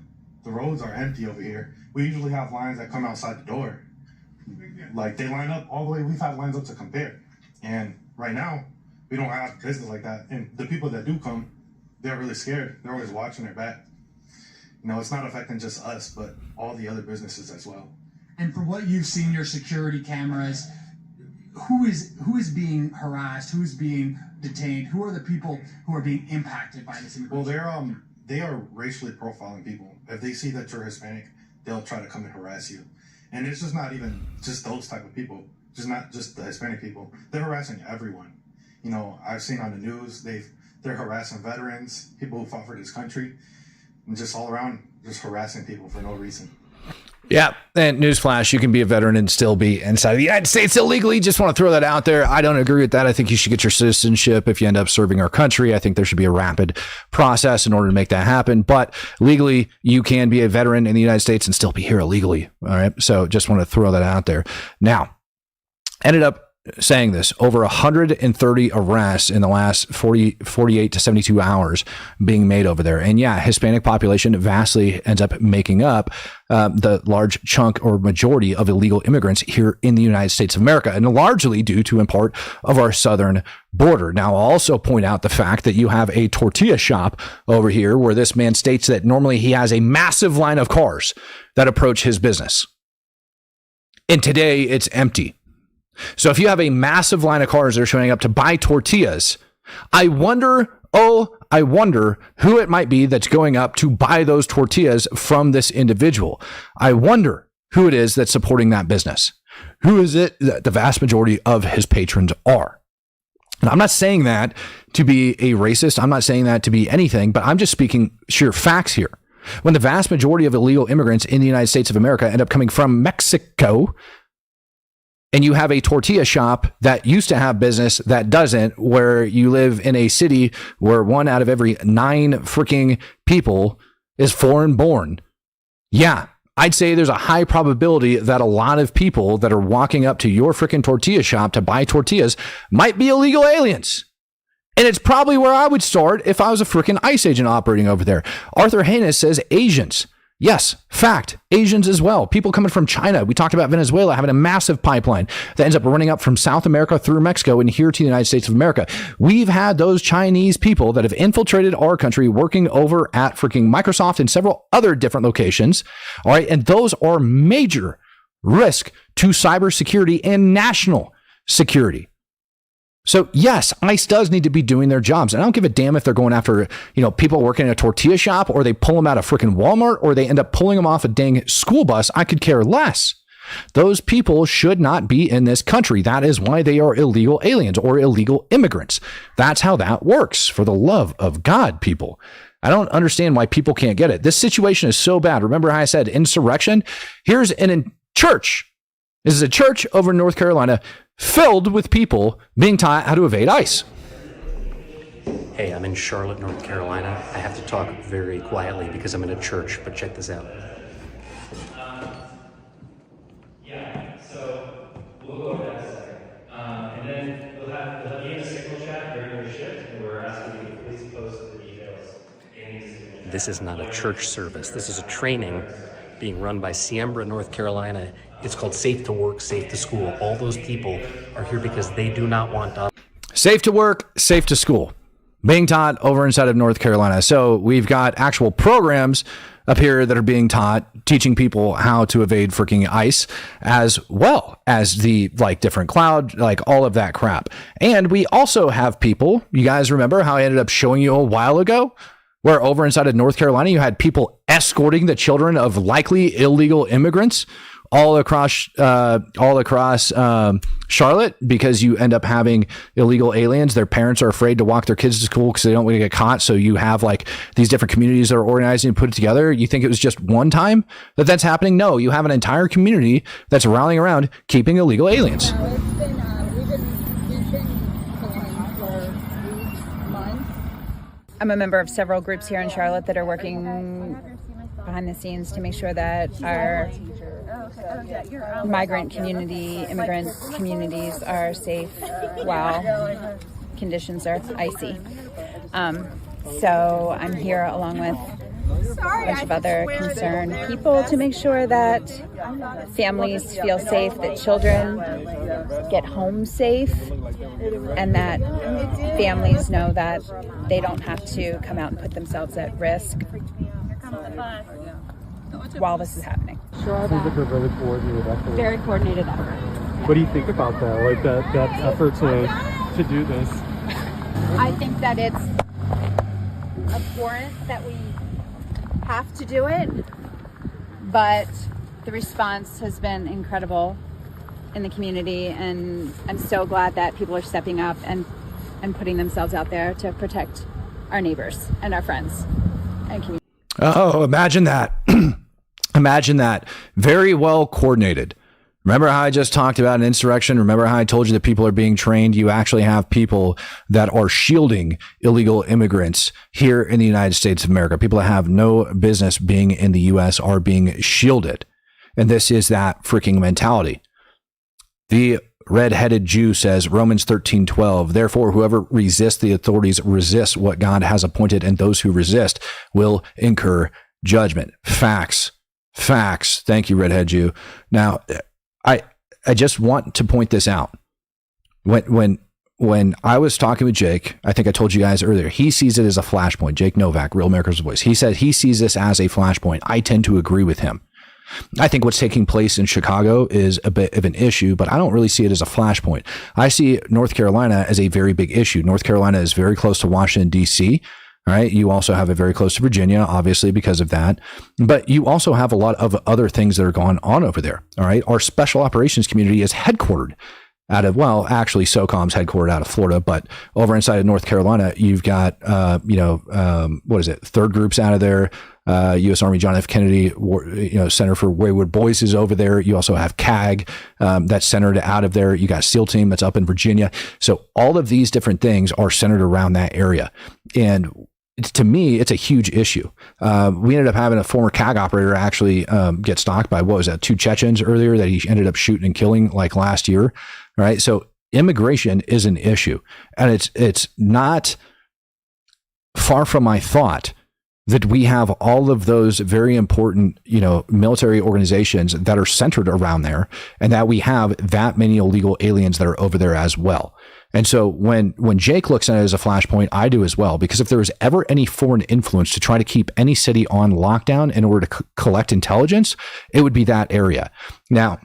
S14: the roads are empty over here. We usually have lines that come outside the door. Like, they line up all the way. We've had lines up to compare. And right now, we don't have business like that. And the people that do come, they're really scared. They're always watching their back. It's not affecting just us, but all the other businesses as well.
S13: And from what you've seen, your security cameras, who is being harassed? Who is being detained? Who are the people who are being impacted by this immigration?
S14: Well, they are racially profiling people. If they see that you're Hispanic, they'll try to come and harass you. And it's just not even just those type of people, just not just the Hispanic people. They're harassing everyone. I've seen on the news, they're harassing veterans, people who fought for this country, and just all around just harassing people for no reason.
S1: Yeah, and newsflash, you can be a veteran and still be inside of the United States illegally. Just want to throw that out there. I don't agree with that. I think you should get your citizenship if you end up serving our country. I think there should be a rapid process in order to make that happen. But legally, you can be a veteran in the United States and still be here illegally. All right, so just want to throw that out there. Now, ended up saying this, over 130 arrests in the last 48 to 72 hours being made over there. And yeah, Hispanic population vastly ends up making up the large chunk or majority of illegal immigrants here in the United States of America, and largely due to, in part, of our southern border. Now, I'll also point out the fact that you have a tortilla shop over here where this man states that normally he has a massive line of cars that approach his business. And today it's empty. So if you have a massive line of cars that are showing up to buy tortillas, I wonder who it might be that's going up to buy those tortillas from this individual. I wonder who it is that's supporting that business. Who is it that the vast majority of his patrons are? And I'm not saying that to be a racist. I'm not saying that to be anything, but I'm just speaking sheer facts here. When the vast majority of illegal immigrants in the United States of America end up coming from Mexico, and you have a tortilla shop that used to have business that doesn't, where you live in a city where 1 out of every 9 freaking people is foreign born. Yeah, I'd say there's a high probability that a lot of people that are walking up to your freaking tortilla shop to buy tortillas might be illegal aliens. And it's probably where I would start if I was a freaking ICE agent operating over there. Arthur Haynes says Asians. Yes, fact. Asians as well. People coming from China. We talked about Venezuela having a massive pipeline that ends up running up from South America through Mexico and here to the United States of America. We've had those Chinese people that have infiltrated our country working over at freaking Microsoft and several other different locations. All right. And those are major risk to cybersecurity and national security. So yes, ICE does need to be doing their jobs. And I don't give a damn if they're going after, people working in a tortilla shop, or they pull them out of freaking Walmart, or they end up pulling them off a dang school bus. I could care less. Those people should not be in this country. That is why they are illegal aliens or illegal immigrants. That's how that works. For the love of God, people. I don't understand why people can't get it. This situation is so bad. Remember how I said insurrection? Here's an church. This is a church over in North Carolina filled with people being taught how to evade ICE.
S15: Hey, I'm in Charlotte, North Carolina. I have to talk very quietly because I'm in a church, but check this out.
S16: Yeah, so we'll go over that in a second. And then we'll have you in a signal chat during your shift, and we're asking you to please post the details in the signal chat.
S15: This is not a church service. This is a training being run by Siembra, North Carolina. It's called Safe to Work, Safe to School. All those people are here because they do not want us.
S1: Safe to work, safe to school. Being taught over inside of North Carolina. So we've got actual programs up here that are being taught, teaching people how to evade freaking ICE, as well as the different cloud, all of that crap. And we also have people, you guys remember how I ended up showing you a while ago, where over inside of North Carolina, you had people escorting the children of likely illegal immigrants all across Charlotte, because you end up having illegal aliens. Their parents are afraid to walk their kids to school because they don't want to get caught. So you have these different communities that are organizing and put it together. You think it was just one time that's happening? No, you have an entire community that's rallying around keeping illegal aliens.
S17: I'm a member of several groups here in Charlotte that are working behind the scenes to make sure that our migrant community, immigrant communities are safe while conditions are icy. So I'm here along with a bunch of other concerned people to make sure that families feel safe, that children get home safe, and that families know that they don't have to come out and put themselves at risk while this is happening.
S18: Seems like a very coordinated effort.
S17: Very coordinated effort.
S18: What do you think about that? That effort to do this?
S17: I think that it's abhorrent that we have to do it, but the response has been incredible in the community, and I'm so glad that people are stepping up and putting themselves out there to protect our neighbors and our friends and community.
S1: Oh, imagine that. Imagine that. Very well coordinated. Remember how I just talked about an insurrection? Remember how I told you that people are being trained? You actually have people that are shielding illegal immigrants here in the United States of America. People that have no business being in the U.S. are being shielded. And this is that freaking mentality. The red-headed Jew says, Romans 13:12, therefore, whoever resists the authorities resists what God has appointed, and those who resist will incur judgment. Facts. Facts. Thank you, redhead Jew. Now, I just want to point this out. When I was talking with Jake, I think I told you guys earlier, he sees it as a flashpoint. Jake Novak, Real America's Voice. He said he sees this as a flashpoint. I tend to agree with him. I think what's taking place in Chicago is a bit of an issue, but I don't really see it as a flashpoint. I see North Carolina as a very big issue. North Carolina is very close to Washington, D.C., right? You also have it very close to Virginia, obviously, because of that. But you also have a lot of other things that are going on over there, all right? Our special operations community is headquartered out of, well, actually, SOCOM's headquartered out of Florida, but over inside of North Carolina, you've got, what is it? Third Group's out of there. U.S. Army John F. Kennedy, Center for Wayward Boys is over there. You also have CAG that's centered out of there. You got SEAL Team that's up in Virginia. So all of these different things are centered around that area. And to me, it's a huge issue. We ended up having a former CAG operator actually get stalked by, 2 Chechens earlier that he ended up shooting and killing last year. All right. So immigration is an issue, and it's not far from my thought that we have all of those very important, military organizations that are centered around there, and that we have that many illegal aliens that are over there as well. And so when Jake looks at it as a flashpoint, I do as well, because if there was ever any foreign influence to try to keep any city on lockdown in order to collect intelligence, it would be that area. Now,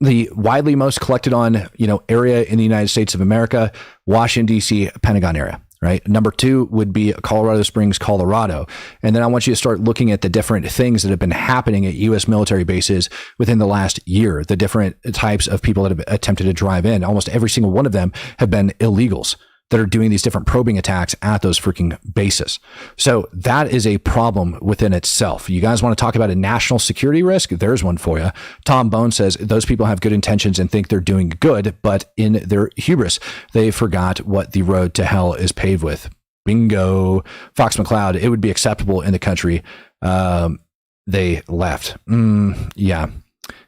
S1: the widely most collected on, area in the United States of America, Washington, D.C., Pentagon area, right? Number 2 would be Colorado Springs, Colorado. And then I want you to start looking at the different things that have been happening at U.S. military bases within the last year, the different types of people that have attempted to drive in. Almost every single one of them have been illegals that are doing these different probing attacks at those freaking bases. So that is a problem within itself. You guys want to talk about a national security risk? There's one for you. Tom Bone says those people have good intentions and think they're doing good, but in their hubris, they forgot what the road to hell is paved with. Bingo. Fox McCloud, it would be acceptable in the country. They left. Yeah.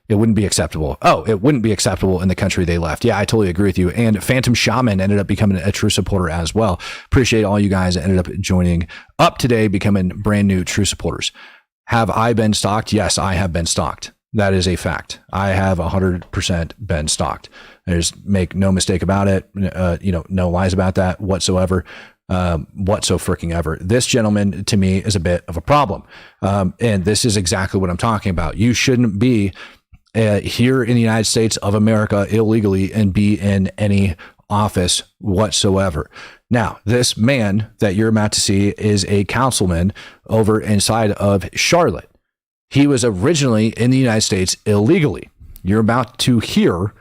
S1: It wouldn't be acceptable. Oh, it wouldn't be acceptable in the country they left. Yeah, I totally agree with you. And Phantom Shaman ended up becoming a true supporter as well. Appreciate all you guys that ended up joining up today, becoming brand new true supporters. Have I been stalked? Yes, I have been stalked. That is a fact. I have 100% been stalked. There's make no mistake about it. No lies about that whatsoever. Whatso-freaking-ever. This gentleman, to me, is a bit of a problem. And this is exactly what I'm talking about. You shouldn't be here in the United States of America illegally and be in any office whatsoever. Now, this man that you're about to see is a councilman over inside of Charlotte. He was originally in the United States illegally. You're about to hear,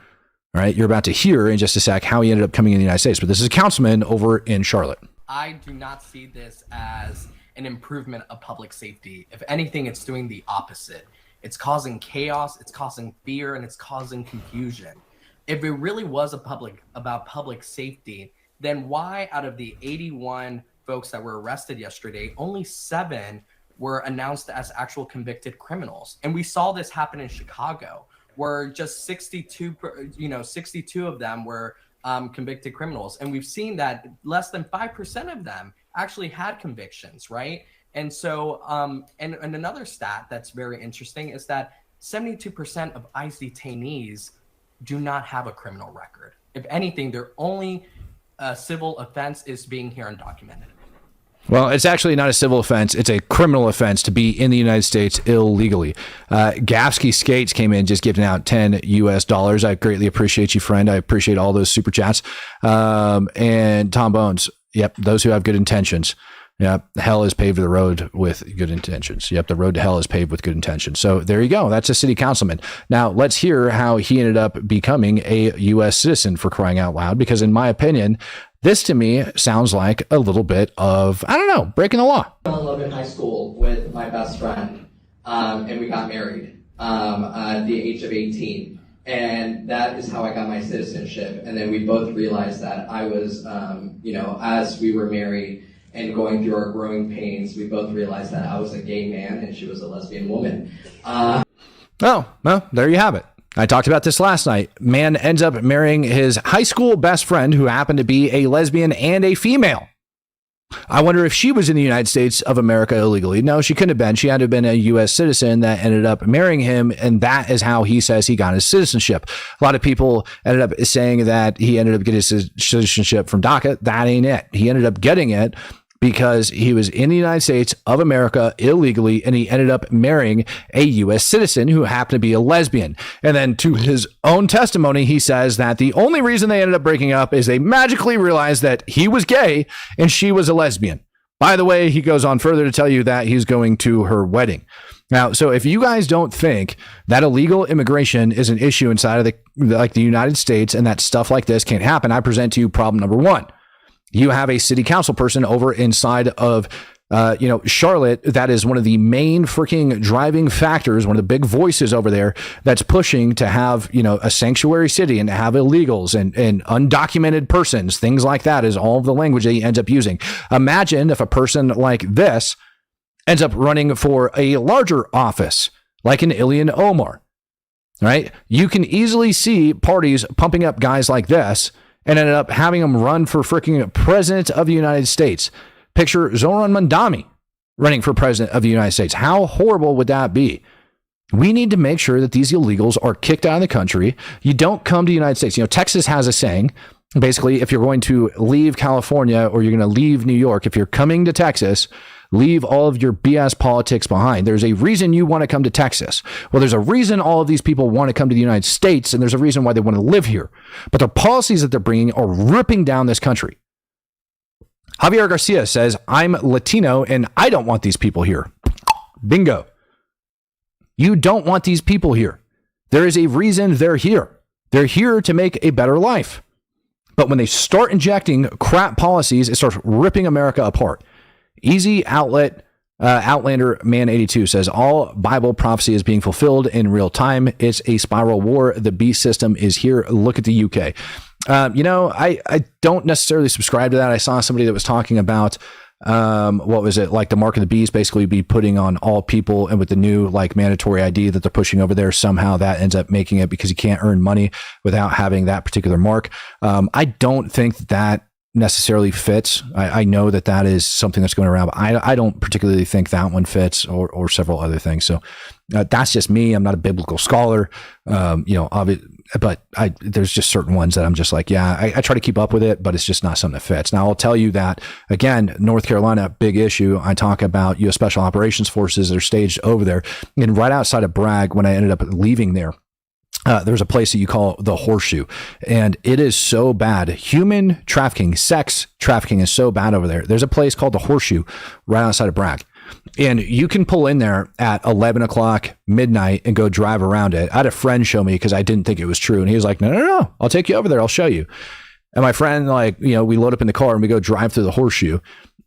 S1: right? You're about to hear in just a sec how he ended up coming in the United States. But this is a councilman over in Charlotte.
S19: I do not see this as an improvement of public safety. If anything, it's doing the opposite. It's causing chaos, it's causing fear, and it's causing confusion. If it really was about public safety, then why out of the 81 folks that were arrested yesterday, only 7 were announced as actual convicted criminals? And we saw this happen in Chicago, where just 62 of them were convicted criminals. And we've seen that less than 5% of them actually had convictions, right? And so, and another stat that's very interesting is that 72% of ICE detainees do not have a criminal record. If anything, their only civil offense is being here undocumented.
S1: Well, it's actually not a civil offense. It's a criminal offense to be in the United States illegally. Gafsky Skates came in just giving out $10 US. I greatly appreciate you, friend. I appreciate all those super chats. And Tom Bones. Yep. Those who have good intentions. Yep. Hell is paved the road with good intentions. Yep. The road to hell is paved with good intentions. So there you go. That's a city councilman. Now let's hear how he ended up becoming a U.S. citizen, for crying out loud, because in my opinion, this to me sounds like a little bit of, I don't know, breaking the law.
S19: I fell in love in high school with my best friend, and we got married at the age of 18. And that is how I got my citizenship. And then we both realized that I was, as we were married and going through our growing pains, we both realized that I was a gay man and she was a lesbian woman.
S1: Oh, well, there you have it. I talked about this last night. Man ends up marrying his high school best friend, who happened to be a lesbian and a female. I wonder if she was in the United States of America illegally. No, she couldn't have been. She had to have been a U.S. citizen that ended up marrying him, and that is how he says he got his citizenship. A lot of people ended up saying that he ended up getting his citizenship from DACA. That ain't it. He ended up getting it because he was in the United States of America illegally, and he ended up marrying a U.S. citizen who happened to be a lesbian. And then to his own testimony, he says that the only reason they ended up breaking up is they magically realized that he was gay and she was a lesbian. By the way, he goes on further to tell you that he's going to her wedding. Now, so if you guys don't think that illegal immigration is an issue inside of the United States and that stuff like this can't happen, I present to you problem number 1. You have a city council person over inside of, Charlotte. That is one of the main freaking driving factors, one of the big voices over there that's pushing to have, a sanctuary city and to have illegals and undocumented persons, things like that is all of the language that he ends up using. Imagine if a person like this ends up running for a larger office, like an Ilhan Omar, right? You can easily see parties pumping up guys like this and ended up having him run for freaking president of the United States. Picture Zoran Mandami running for president of the United States. How horrible would that be? We need to make sure that these illegals are kicked out of the country. You don't come to the United States. Texas has a saying, basically, if you're going to leave California or you're going to leave New York, if you're coming to Texas, Leave all of your BS politics behind. There's a reason you want to come to Texas. Well, there's a reason all of these people want to come to the United States, and there's a reason why they want to live here. But the policies that they're bringing are ripping down this country. Javier Garcia says, I'm Latino and I don't want these people here. Bingo. You don't want these people here. There is a reason they're here. They're here to make a better life. But when they start injecting crap policies, it starts ripping America apart. Easy Outlet, Outlander Man 82 says, all Bible prophecy is being fulfilled in real time. It's a spiral war. The beast system is here. Look at the UK. I don't necessarily subscribe to that. I saw somebody that was talking about what was it, like the mark of the beast basically be putting on all people, and with the new like mandatory ID that they're pushing over there, somehow that ends up making it because you can't earn money without having that particular mark. I don't think that necessarily fits. I know that is something that's going around, but I don't particularly think that one fits, or several other things. So that's just me. I'm not a biblical scholar, but there's just certain ones that I'm just like, yeah, I try to keep up with it, but it's just not something that fits. Now, I'll tell you that, again, North Carolina, big issue. I talk about U.S. Special Operations Forces that are staged over there. And right outside of Bragg, when I ended up leaving there, there's a place that you call the Horseshoe, and it is so bad. Human trafficking, sex trafficking is so bad over there. There's a place called the Horseshoe right outside of Bragg. And you can pull in there at 11 o'clock, midnight, and go drive around it. I had a friend show me because I didn't think it was true. And he was like, no, I'll take you over there. I'll show you. And my friend, we load up in the car and we go drive through the Horseshoe.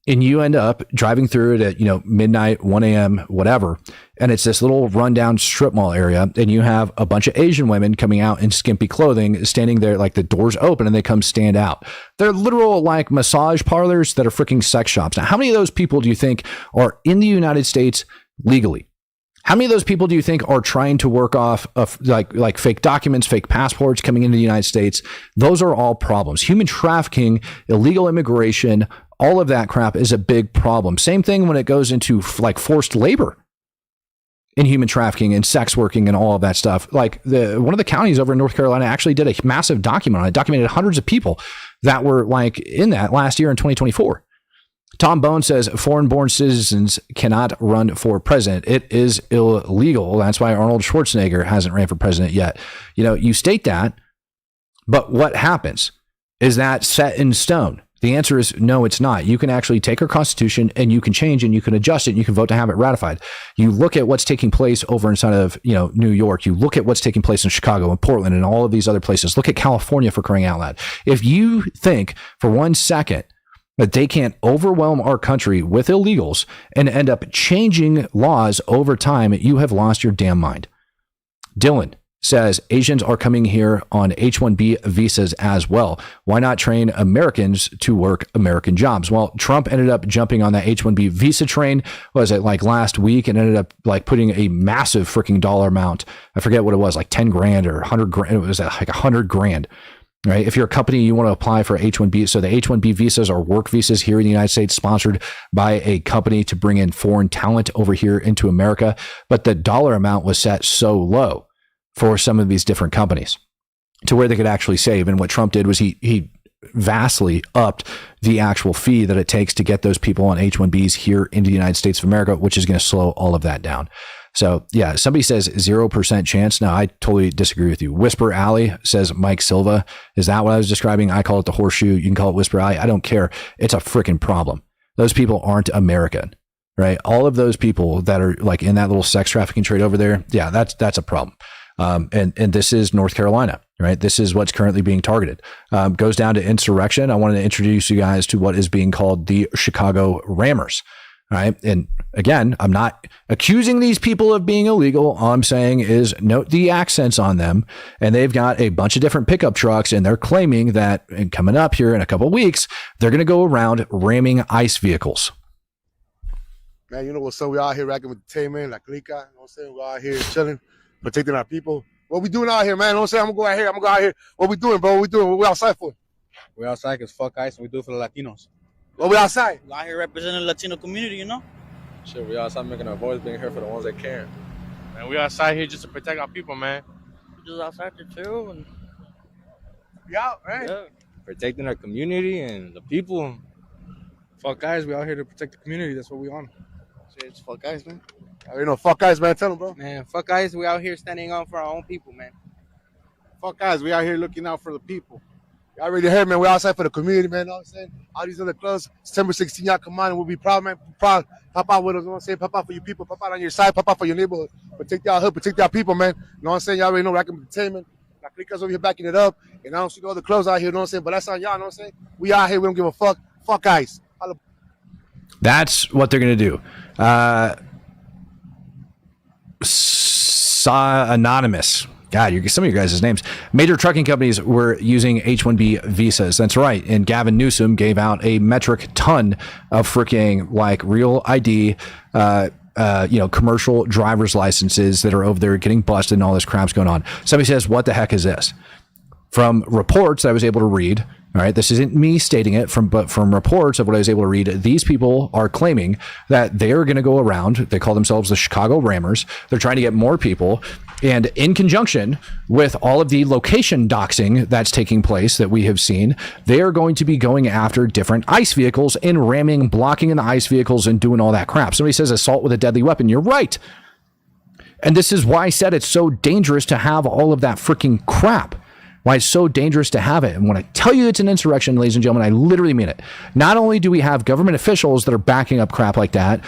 S1: And you end up driving through it at, midnight, 1 a.m., whatever. And it's this little rundown strip mall area. And you have a bunch of Asian women coming out in skimpy clothing, standing there, like the doors open and they come stand out. They're literal like massage parlors that are freaking sex shops. Now, how many of those people do you think are in the United States legally? How many of those people do you think are trying to work off of like fake documents, fake passports coming into the United States? Those are all problems. Human trafficking, illegal immigration, all of that crap is a big problem. Same thing when it goes into like forced labor in human trafficking and sex working and all of that stuff. Like one of the counties over in North Carolina actually did a massive document on it, documented hundreds of people that were like in that last year in 2024. Tom Bone says foreign-born citizens cannot run for president. It is illegal. That's why Arnold Schwarzenegger hasn't ran for president yet. You state that, but what happens? Is that set in stone? The answer is no, it's not. You can actually take our Constitution and you can change and you can adjust it and you can vote to have it ratified. You look at what's taking place over inside of New York. You look at what's taking place in Chicago and Portland and all of these other places. Look at California, for crying out loud. If you think for 1 second that they can't overwhelm our country with illegals and end up changing laws over time, you have lost your damn mind. Dylan says Asians are coming here on H-1B visas as well. Why not train Americans to work American jobs? Well, Trump ended up jumping on that H-1B visa train, was it like last week, and ended up like putting a massive freaking dollar amount. I forget what it was, like 10 grand or 100 grand. It was like 100 grand. Right? If you're a company, you want to apply for H-1B. So the H-1B visas are work visas here in the United States, sponsored by a company to bring in foreign talent over here into America. But the dollar amount was set so low for some of these different companies to where they could actually save. And what Trump did was he vastly upped the actual fee that it takes to get those people on H-1Bs here into the United States of America, which is going to slow all of that down. So yeah, somebody says 0% chance. No, I totally disagree with you. Whisper Alley says Mike Silva. Is that what I was describing? I call it the Horseshoe. You can call it Whisper Alley. I don't care. It's a freaking problem. Those people aren't American, right? All of those people that are like in that little sex trafficking trade over there. Yeah, that's a problem. And this is North Carolina, right? This is what's currently being targeted. Goes down to insurrection. I wanted to introduce you guys to what is being called the Chicago Rammers. Right. And again, I'm not accusing these people of being illegal. All I'm saying is note the accents on them. And they've got a bunch of different pickup trucks. And they're claiming that coming up here in a couple of weeks, they're going to go around ramming ICE vehicles.
S7: Man, you know what's up? We out here racking with the team, man, like Lika. You know what I'm saying? We're out here chilling, protecting our people. What we doing out here, man? You know what I'm saying? I'm going to go out here. What we doing, bro? What we doing? What we outside for?
S8: We're outside because fuck ICE and we do it for the Latinos.
S7: What we outside?
S20: We're out here representing the Latino community, you know?
S8: Shit, we outside making our voice being heard for the ones that care.
S6: Man, we outside here just to protect our people, man.
S20: We're just outside to chill and
S7: be out, right?
S8: Yeah. Protecting our community and the people.
S6: Fuck guys, we out here to protect the community. That's what we on.
S20: It's fuck guys, man.
S7: You know, fuck guys, man. Tell them, bro.
S20: Man, fuck guys, we out here standing on for our own people, man.
S7: Fuck guys, we out here looking out for the people. Y'all already heard, man. We're outside for the community, man. You know what I'm saying? All these other clubs, September 16, y'all come on and we'll be proud, man. Proud. Pop out with us, you know what I'm saying? Pop out for your people. Pop out on your side. Pop out for your neighborhood. Protect y'all hood. Protect y'all people, man. You know what I'm saying? Y'all already know Rack Entertainment. La Clica's over here backing it up. And I don't see no other clubs out here, you know what I'm saying? But that's on y'all, you know what I'm saying? We out here. We don't give a fuck. Fuck guys.
S1: That's what they're going to do. Anonymous. God, some of your guys' names. Major trucking companies were using H-1B visas. That's right. And Gavin Newsom gave out a metric ton of freaking like real ID, commercial driver's licenses that are over there getting busted and all this crap's going on. Somebody says, what the heck is this? From reports I was able to read, all right, this isn't me stating it, but from reports of what I was able to read, these people are claiming that they are going to go around. They call themselves the Chicago Rammers. They're trying to get more people. And in conjunction with all of the location doxing that's taking place that we have seen, they are going to be going after different ICE vehicles and ramming, blocking in the ICE vehicles and doing all that crap. Somebody says assault with a deadly weapon. You're right. And this is why I said it's so dangerous to have all of that freaking crap. Why it's so dangerous to have it. And when I tell you it's an insurrection, ladies and gentlemen, I literally mean it. Not only do we have government officials that are backing up crap like that,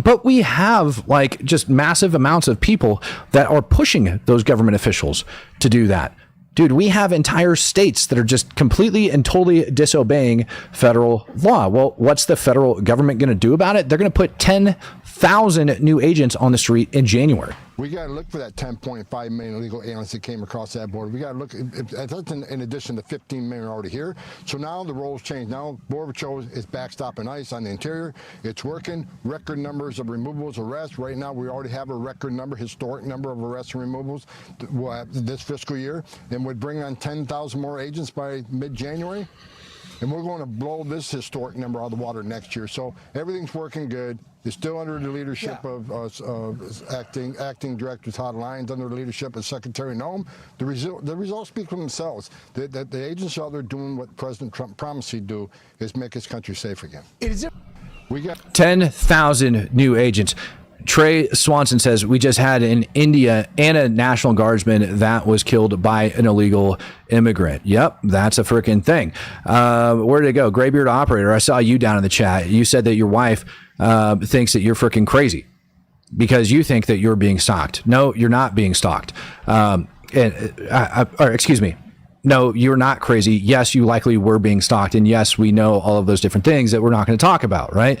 S1: but we have like just massive amounts of people that are pushing those government officials to do that. Dude, we have entire states that are just completely and totally disobeying federal law. Well, what's the federal government going to do about it? They're going to put 10,000 new agents on the street in January.
S21: We got to look for that 10.5 million illegal aliens that came across that border. We got to look, that's in addition to 15 million already here. So now the roles change. Now Border Patrol is backstopping ICE on the interior. It's working. Record numbers of removals, arrests. Right now we already have a record number, historic number of arrests and removals this fiscal year. And we'd bring on 10,000 more agents by mid-January. And we're going to blow this historic number out of the water next year. So everything's working good. It's still under the leadership of acting director Todd Lyons, under the leadership of Secretary Noem. The results speak for themselves. The agents out there doing what President Trump promised he'd do is make his country safe again. We got
S1: 10,000 new agents. Trey Swanson says, we just had in India and a National Guardsman that was killed by an illegal immigrant. Yep, that's a freaking thing. Where did it go? Graybeard Operator, I saw you down in the chat. You said that your wife thinks that you're freaking crazy because you think that you're being stalked. No, you're not being stalked. Or excuse me. No, you're not crazy. Yes, you likely were being stalked. And yes, we know all of those different things that we're not going to talk about, right?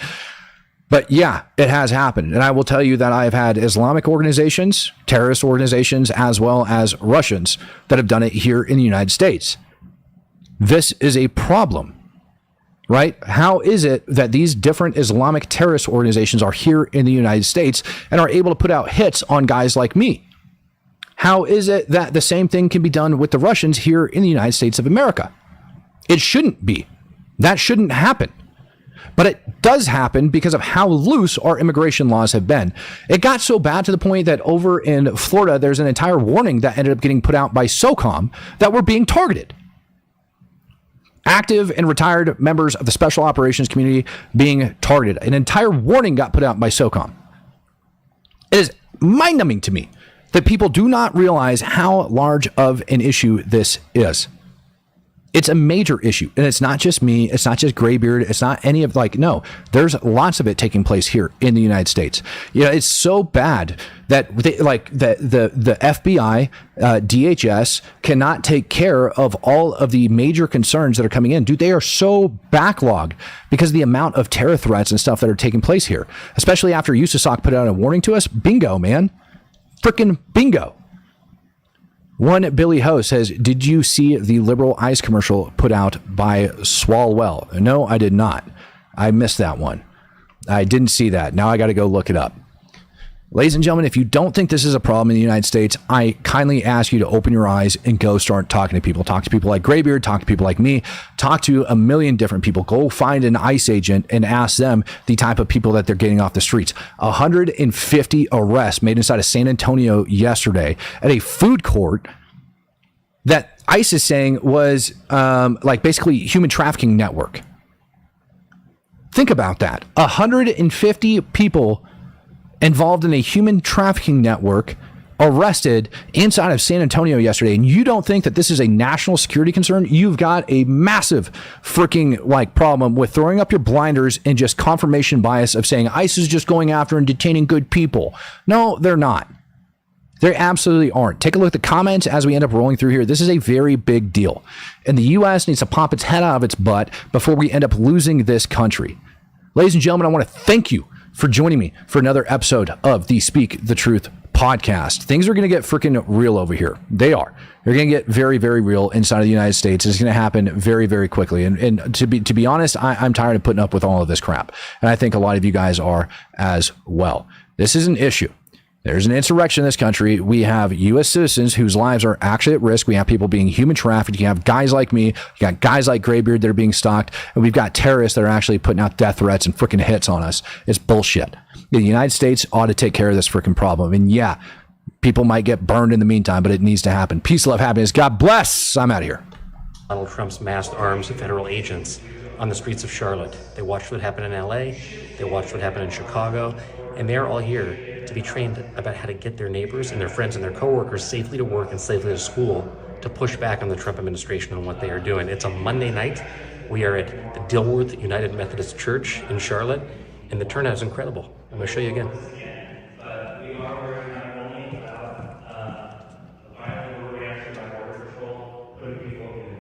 S1: But yeah, it has happened. And I will tell you that I have had Islamic organizations, terrorist organizations, as well as Russians that have done it here in the United States. This is a problem, right? How is it that these different Islamic terrorist organizations are here in the United States and are able to put out hits on guys like me? How is it that the same thing can be done with the Russians here in the United States of America? It shouldn't be. That shouldn't happen. But it does happen because of how loose our immigration laws have been. It got so bad to the point that over in Florida, there's an entire warning that ended up getting put out by SOCOM that we're being targeted. Active and retired members of the special operations community being targeted. An entire warning got put out by SOCOM. It is mind-numbing to me that people do not realize how large of an issue this is. It's a major issue, and it's not just me. It's not just Graybeard. It's not any of no, there's lots of it taking place here in the United States. It's so bad that the FBI, DHS cannot take care of all of the major concerns that are coming in. Dude, they are so backlogged because of the amount of terror threats and stuff that are taking place here, especially after USASOC put out a warning to us. Bingo, man. Frickin' bingo. One Billy Ho says, did you see the liberal ICE commercial put out by Swalwell? No, I did not. I missed that one. I didn't see that. Now I got to go look it up. Ladies and gentlemen, if you don't think this is a problem in the United States, I kindly ask you to open your eyes and go start talking to people. Talk to people like Graybeard, talk to people like me, talk to a million different people. Go find an ICE agent and ask them the type of people that they're getting off the streets. 150 arrests made inside of San Antonio yesterday at a food court that ICE is saying was basically human trafficking network. Think about that. 150 people involved in a human trafficking network arrested inside of San Antonio yesterday, and you don't think that this is a national security concern? You've got a massive freaking problem with throwing up your blinders and just confirmation bias of saying ICE is just going after and detaining good people. No, they're not. They absolutely aren't. Take a look at the comments as we end up rolling through here. This is a very big deal, and the U.S. needs to pop its head out of its butt before we end up losing this country. Ladies and gentlemen, I want to thank you for joining me for another episode of the Speak the Truth podcast. Things are going to get freaking real over here. They are. They're going to get very, very real inside of the United States. It's going to happen very, very quickly. And to be honest, I'm tired of putting up with all of this crap. And I think a lot of you guys are as well. This is an issue. There's an insurrection in this country. We have U.S. citizens whose lives are actually at risk. We have people being human trafficked. You have guys like me. You got guys like Graybeard that are being stalked. And we've got terrorists that are actually putting out death threats and freaking hits on us. It's bullshit. The United States ought to take care of this freaking problem. And yeah, people might get burned in the meantime, but it needs to happen. Peace, love, happiness. God bless. I'm out of here.
S15: Donald Trump's masked arms federal agents on the streets of Charlotte. They watched what happened in LA. They watched what happened in Chicago. And they're all here to be trained about how to get their neighbors and their friends and their coworkers safely to work and safely to school, to push back on the Trump administration on what they are doing. It's a Monday night. We are at the Dilworth United Methodist Church in Charlotte, and the turnout is incredible. I'm going to show you again.